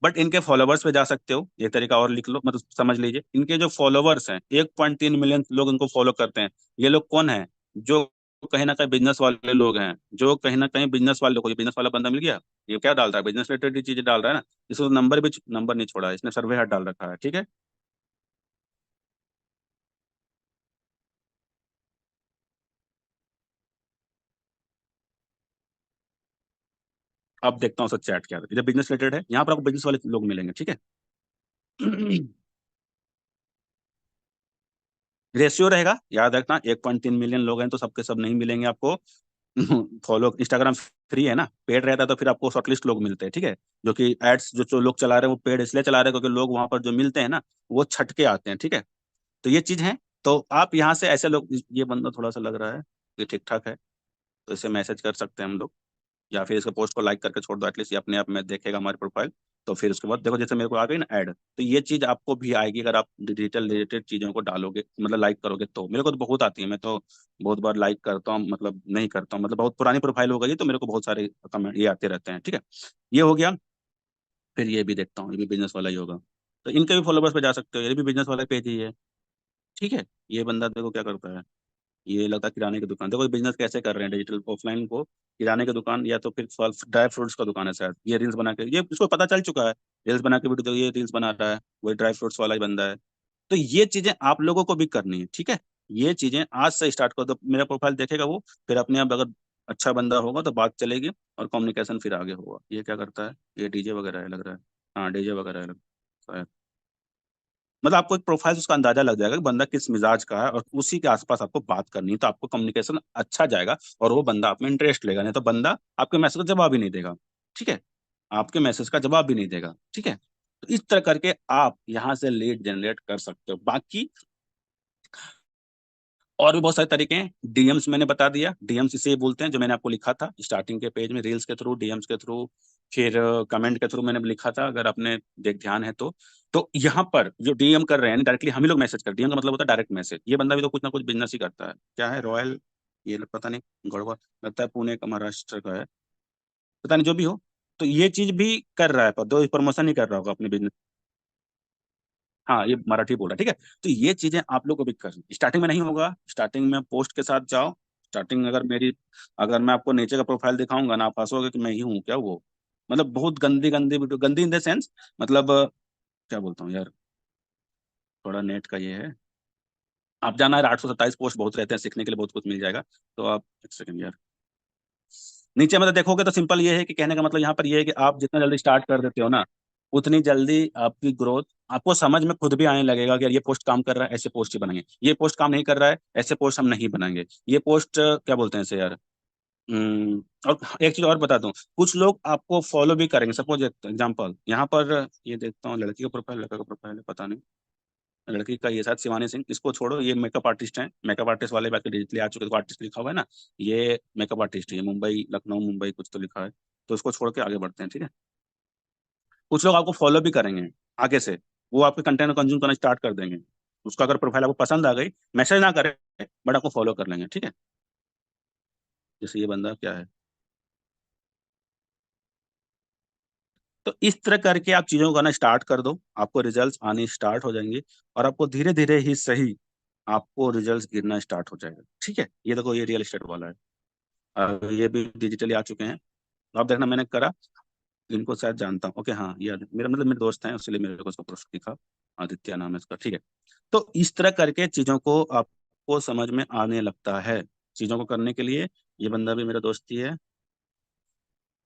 बट इनके फॉलोवर्स पे जा सकते हो। ये तरीका और लिख लो, मतलब समझ लीजिए, इनके जो फॉलोवर्स हैं 1.3 मिलियन लोग इनको फॉलो करते हैं। ये लोग कौन है? जो कहीं ना कहीं बिजनेस वाले लोग हैं, जो कहीं ना कहीं बिजनेस वाले लोग, ये बिजनेस वाला बंदा मिल गया, ये क्या डाल रहा है, बिजनेस रिलेटेड चीजें डाल रहा है ना। इसको नंबर भी, नंबर नहीं छोड़ा है इसने, सर्वे हाथ डाल रखा है, ठीक है। अब देखता हूँ सर चैट क्या है, जब बिजनेस रिलेटेड है, यहाँ पर आपको बिजनेस वाले लोग मिलेंगे, ठीक है। रेशियो रहेगा, याद रखना, 1.3 मिलियन लोग हैं तो सबके सब नहीं मिलेंगे आपको। फॉलो, इंस्टाग्राम फ्री है ना, पेड रहता है तो फिर आपको शॉर्टलिस्ट लोग मिलते हैं, ठीक है। जो कि एड्स जो लोग चला रहे हैं वो पेड इसलिए चला रहे हैं क्योंकि लोग वहां पर जो मिलते हैं ना, वो छटके आते हैं, ठीक है। तो ये चीज है। तो आप यहाँ से ऐसे लोग, ये बंदा थोड़ा सा लग रहा है ये ठीक ठाक है, तो इसे मैसेज कर सकते हैं हम लोग, या फिर इसके पोस्ट को लाइक करके छोड़ दो, एटलीस्ट ये अपने आप में देखेगा हमारी प्रोफाइल। तो फिर उसके बाद देखो, जैसे मेरे को आ गई ना ऐड, तो ये चीज आपको भी आएगी अगर आप डिजिटल रिलेटेड चीजों को डालोगे, मतलब लाइक करोगे। तो मेरे को तो बहुत आती है, मैं तो बहुत बार लाइक करता हूँ, मतलब नहीं करता हूँ, मतलब बहुत पुरानी प्रोफाइल हो गई तो मेरे को बहुत सारे कमेंट ये आते रहते हैं, ठीक है। ये हो गया। फिर ये भी देखता हूँ, ये भी बिजनेस वाला ही होगा, तो इनके भी फॉलोवर्स पे जा सकते हो, ये भी बिजनेस वाला पेज ही है। ठीक है, ये बंदा देखो क्या करता है, ये लगता है किराने की दुकान, देखो बिजनेस कैसे कर रहे हैं डिजिटल ऑफलाइन को, किराने की दुकान या तो फिर फल ड्राई फ्रूट्स का दुकान है शायद, ये रील्स बना के, ये इसको पता चल चुका है, रील्स बना के वीडियो, ये रील्स बना रहा है, वही ड्राई फ्रूट्स वाला ही बंदा है। तो ये चीजें आप लोगों को भी करनी है, ठीक है, ये चीजें आज से स्टार्ट करो, तो मेरा प्रोफाइल देखेगा वो, फिर अपने आप अगर अच्छा बंदा होगा तो बात चलेगी और कम्युनिकेशन फिर आगे होगा। ये क्या करता है, ये डीजे वगैरह है लग रहा है, हाँ डीजे वगैरह है शायद। मतलब आपको एक प्रोफाइल से उसका अंदाजा लग जाएगा कि बंदा किस मिजाज का है, और उसी के आसपास आपको बात करनी है, तो आपको कम्युनिकेशन अच्छा जाएगा और वो बंदा आप में इंटरेस्ट लेगा, नहीं तो बंदा आपके मैसेज का जवाब ही नहीं देगा। ठीक है, आपके मैसेज का जवाब भी नहीं देगा। ठीक है, तो इस तरह करके आप यहाँ से लीड जनरेट कर सकते हो। बाकी और भी बहुत सारे तरीके हैं, डीएम्स मैंने बता दिया, डीएम्स इसे बोलते हैं जो मैंने आपको लिखा था स्टार्टिंग के पेज में, रील्स के थ्रू, डीएम्स के थ्रू, फिर कमेंट के थ्रू मैंने लिखा था, अगर आपने देख ध्यान है तो यहाँ पर जो डीएम कर रहे हैं डायरेक्टली हम ही लोग मैसेज कर, डीएम का मतलब होता है डायरेक्ट मैसेज, ये बंदा भी तो कुछ ना कुछ बिजनेस ही करता है, क्या है रॉयल, ये पता नहीं गड़बड़, लगता है पुणे का, महाराष्ट्र का है, पता नहीं जो भी हो, तो ये चीज भी कर रहा है, पर दो प्रमोशन ही कर रहा होगा अपने बिजनेस। हाँ ये मराठी बोल रहा है, ठीक है, तो ये चीजें आप लोग को भी करनी, स्टार्टिंग में नहीं होगा, स्टार्टिंग में पोस्ट के साथ जाओ, स्टार्टिंग अगर मेरी, अगर मैं आपको नीचे का प्रोफाइल दिखाऊंगा ना, आप हंसोगे कि मैं ही हूँ क्या वो, मतलब बहुत गंदी गंदी वीडियो, गंदी इन द सेंस, मतलब क्या बोलता हूँ यार, थोड़ा नेट का ये है, आप जाना है 827 पोस्ट बहुत रहते हैं, सीखने के लिए बहुत कुछ मिल जाएगा, तो आप एक सेकंड यार, नीचे मतलब देखोगे तो सिंपल ये है कि कहने का मतलब यहाँ पर ये है कि आप जितना जल्दी स्टार्ट कर देते हो ना, उतनी जल्दी आपकी ग्रोथ, आपको समझ में खुद भी आने लगेगा कि यार ये पोस्ट काम कर रहा है, ऐसे पोस्ट ही बनाएंगे, ये पोस्ट काम नहीं कर रहा है, ऐसे पोस्ट हम नहीं बनाएंगे, ये पोस्ट क्या बोलते हैं इसे यार। और एक चीज और बता दूं, कुछ लोग आपको फॉलो भी करेंगे, सपोज एग्जांपल यहाँ पर ये देखता हूँ, लड़की का प्रोफाइल, लड़का का प्रोफाइल है पता नहीं, लड़की का ये साथ शिवानी सिंह, इसको छोड़ो, ये मेकअप आर्टिस्ट हैं, मेकअप आर्टिस्ट वाले बाकी डिजिटली आ चुके, तो आर्टिस्ट लिखा हुआ है ना, ये मेकअप आर्टिस्ट है, मुंबई लखनऊ मुंबई कुछ तो लिखा है, तो इसको छोड़ के आगे बढ़ते हैं, ठीक है। कुछ लोग आपको फॉलो भी करेंगे आगे से, वो आपके कंटेंट को कंज्यूम करना स्टार्ट कर देंगे, उसका अगर प्रोफाइल आपको पसंद आ गई, मैसेज ना करे बट आपको फॉलो कर लेंगे, ठीक है, जैसे ये बंदा क्या है। तो इस तरह करके आप चीजों को करना स्टार्ट कर दो, आपको रिजल्ट्स आने स्टार्ट हो जाएंगे, और आपको धीरे धीरे ही सही आपको रिजल्ट्स गिरना स्टार्ट हो जाएगा। ठीक है, ये देखो ये रियल एस्टेट वाला है, ये भी डिजिटली आ चुके हैं, तो आप देखना मैंने करा, इनको शायद जानता हूँ, ओके हाँ ये मेरा मतलब मेरे दोस्त हैं, इसलिए मेरे को उसका पोस्ट दिखा, आदित्य नाम है इसका, ठीक है। तो इस तरह करके चीजों को आपको समझ में आने लगता है, चीजों को करने के लिए, ये बंदा भी मेरा दोस्त ही है,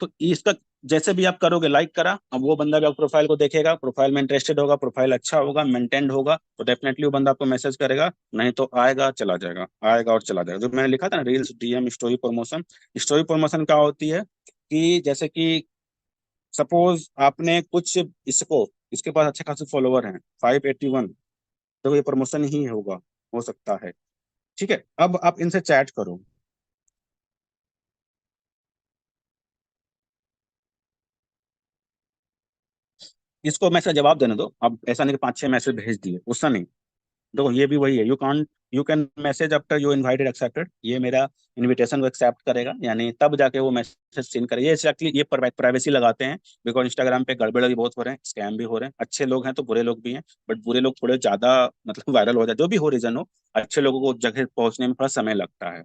तो इसका जैसे भी आप करोगे, लाइक करा, अब वो बंदा भी आप प्रोफाइल को देखेगा, प्रोफाइल में इंटरेस्टेड होगा, प्रोफाइल अच्छा होगा, मेंटेन्ड होगा, तो डेफिनेटली वो बंदा आपको मैसेज करेगा, नहीं तो आएगा चला जाएगा, आएगा और चला जाएगा, जो मैंने लिखा था ना reels DM story promotion. Story promotion क्या होती है कि जैसे कि सपोज आपने कुछ इसको, इसके पास अच्छे खासे फॉलोवर हैं 581, तो ये प्रमोशन ही होगा, हो सकता है। ठीक है, अब आप इनसे चैट करो, इसको मैसेज जवाब देने दो, अब ऐसा नहीं कि 5-6 मैसेज भेज दिए, गुस्सा नहीं, देखो ये भी वही है, you can message after you invited accepted, ये मेरा इनविटेशन को एक्सेप्ट करेगा, यानी तब जाके वो मैसेज सीन करेगा, ये एक्चुअली ये प्राइवेसी लगाते हैं, बिकॉज इंस्टाग्राम पे गड़बड़ भी बहुत हो रहे हैं, स्कैम भी हो रहे हैं, अच्छे लोग हैं तो बुरे लोग भी हैं, बट बुरे लोग थोड़े ज्यादा मतलब वायरल हो जाए, जो भी हो रीजन हो, अच्छे लोगों को जगह पहुंचने में थोड़ा समय लगता है,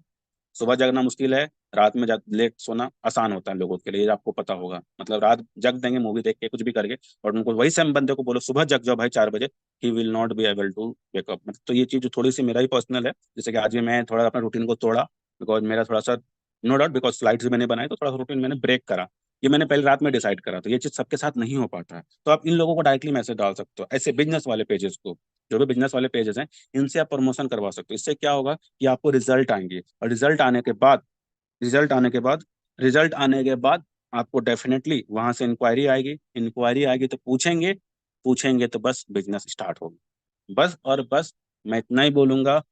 सुबह जगना मुश्किल है, रात में लेट सोना आसान होता है लोगों के लिए, ये आपको पता होगा, मतलब रात जग देंगे मूवी देख के कुछ भी करके, और उनको वही सेम बंदे को बोलो सुबह जग जाओ भाई 4 बजे, he will not be able to wake up, मतलब तो ये चीज थोड़ी सी मेरा ही पर्सनल है, जैसे कि आज भी मैं थोड़ा अपना रूटीन को तोड़ा, बिकॉज मेरा थोड़ा सा, नो डाउट बिकॉज स्लाइड्स भी मैंने बनाए, तो थोड़ा सा रूटीन मैंने ब्रेक करा, ये मैंने पहले रात में डिसाइड करा, तो ये चीज सबके साथ नहीं हो पाता है, तो आप इन लोगों को डायरेक्टली मैसेज डाल सकते हो, ऐसे बिजनेस वाले पेजेस को, जो भी बिजनेस वाले पेजेस हैं, इनसे आप प्रमोशन करवा सकते हो, इससे क्या होगा कि आपको रिजल्ट आएंगे, और रिजल्ट आने के बाद रिजल्ट आने के बाद आपको डेफिनेटली वहां से इंक्वायरी आएगी, इंक्वायरी आएगी तो पूछेंगे, पूछेंगे तो बस बिजनेस स्टार्ट होगा, बस और बस। मैं इतना ही बोलूंगा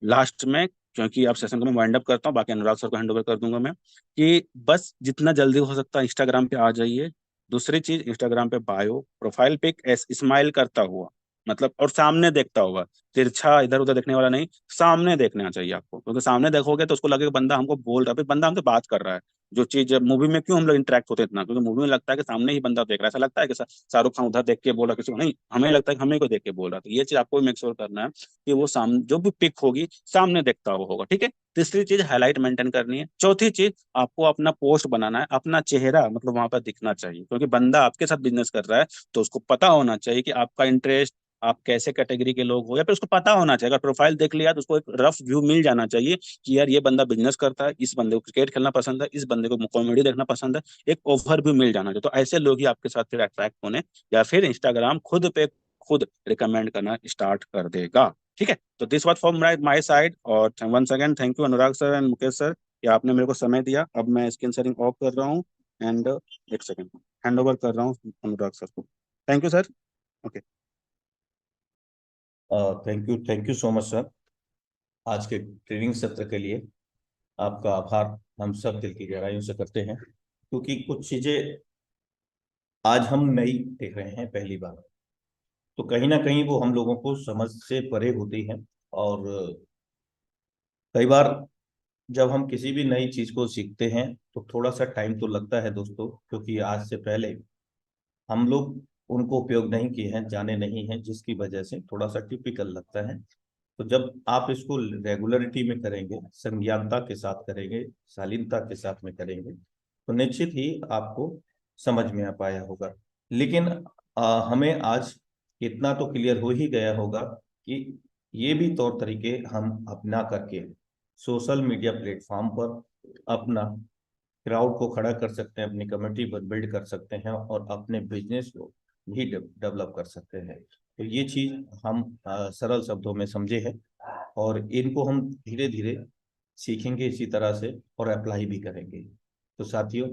लास्ट में, क्योंकि आप सेशन को मैं वाइंड अप करता हूँ, बाकी अनुराग सर को हैंड ओवर कर दूंगा मैं, कि बस जितना जल्दी हो सकता है इंस्टाग्राम पे आ जाइए। दूसरी चीज, इंस्टाग्राम पे बायो प्रोफाइल पे एक स्माइल करता हुआ, मतलब और सामने देखता हुआ, तिरछा इधर उधर देखने वाला नहीं, सामने देखना चाहिए आपको, क्योंकि सामने देखोगे तो उसको लगेगा बंदा हमको बोल रहा है, भाई बंदा हमसे बात कर रहा है, जो चीज मूवी में क्यों हम लोग इंटरेक्ट होते हैं इतना, क्योंकि मूवी में लगता है कि सामने ही बंदा देख रहा है, ऐसा लगता है कि शाहरुख खान उधर देख के बोल रहा किसी को नहीं, हमें लगता है कि हमें को देख के बोल रहा। तो ये चीज आपको मेक श्योर करना है कि वो सामने जो भी पिक होगी सामने देखता हुआ होगा, ठीक है। तीसरी चीज हाईलाइट मेंटेन करनी है। चौथी चीज, आपको अपना पोस्ट बनाना है, अपना चेहरा मतलब वहां पर दिखना चाहिए, क्योंकि बंदा आपके साथ बिजनेस कर रहा है तो उसको पता होना चाहिए कि आपका इंटरेस्ट, आप कैसे कैटेगरी के लोग हो, या फिर उसको पता होना चाहिए। अगर प्रोफाइल देख लिया तो उसको एक रफ व्यू मिल जाना चाहिए कि यार ये बंदा बिजनेस करता है, इस बंदे को क्रिकेट खेलना पसंद है, इस बंदे को कॉमेडी देखना पसंद है, एक ओवरव्यू मिल जाना चाहिए। तो ऐसे लोग ही आपके साथ फिर अट्रैक्ट होने, या फिर इंस्टाग्राम खुद पे खुद रिकमेंड करना स्टार्ट कर देगा, ठीक है। तो this was from my side, और once again thank you Anurag sir and Mukesh sir कि आपने मेरे को समय दिया। अब मैं स्क्रीन शेयरिंग ऑफ कर रहा हूँ, एंड एक सेकेंड हैंड ओवर कर रहा हूँ अनुराग सर को। Thank you sir. Okay. Thank you so much sir, आज के ट्रेनिंग सत्र के लिए आपका आभार हम सब दिल की गहराइयों से करते हैं, क्योंकि कुछ चीजें आज हम नई देख रहे हैं पहली बार, तो कहीं ना कहीं वो हम लोगों को समझ से परे होती है। और कई बार जब हम किसी भी नई चीज को सीखते हैं तो थोड़ा सा टाइम तो लगता है दोस्तों, क्योंकि आज से पहले हम लोग उनको उपयोग नहीं किए हैं, जाने नहीं हैं, जिसकी वजह से थोड़ा सा टिपिकल लगता है। तो जब आप इसको रेगुलरिटी में करेंगे, संज्ञानता के साथ करेंगे, शालीनता के साथ में करेंगे, तो निश्चित ही आपको समझ में आ पाया होगा। लेकिन हमें आज इतना तो क्लियर हो ही गया होगा कि ये भी तौर तरीके हम अपना करके सोशल मीडिया प्लेटफॉर्म पर अपना क्राउड को खड़ा कर सकते हैं, अपनी कम्युनिटी पर बिल्ड कर सकते हैं, और अपने बिजनेस को भी डेवलप कर सकते हैं। तो ये चीज हम सरल शब्दों में समझे हैं, और इनको हम धीरे धीरे सीखेंगे इसी तरह से, और अप्लाई भी करेंगे। तो साथियों,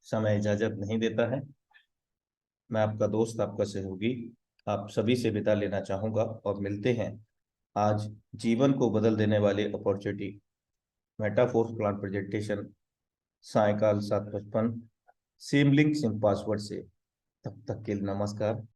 समय इजाजत नहीं देता है, मैं आपका दोस्त, आपका सहयोगी, आप सभी से विदा लेना चाहूंगा, और मिलते हैं आज जीवन को बदल देने वाली अपॉर्चुनिटी मेटाफोर प्लान प्रेजेंटेशन सायकाल 7:55 सेम लिंक सेम पासवर्ड से। तब तक के लिए नमस्कार।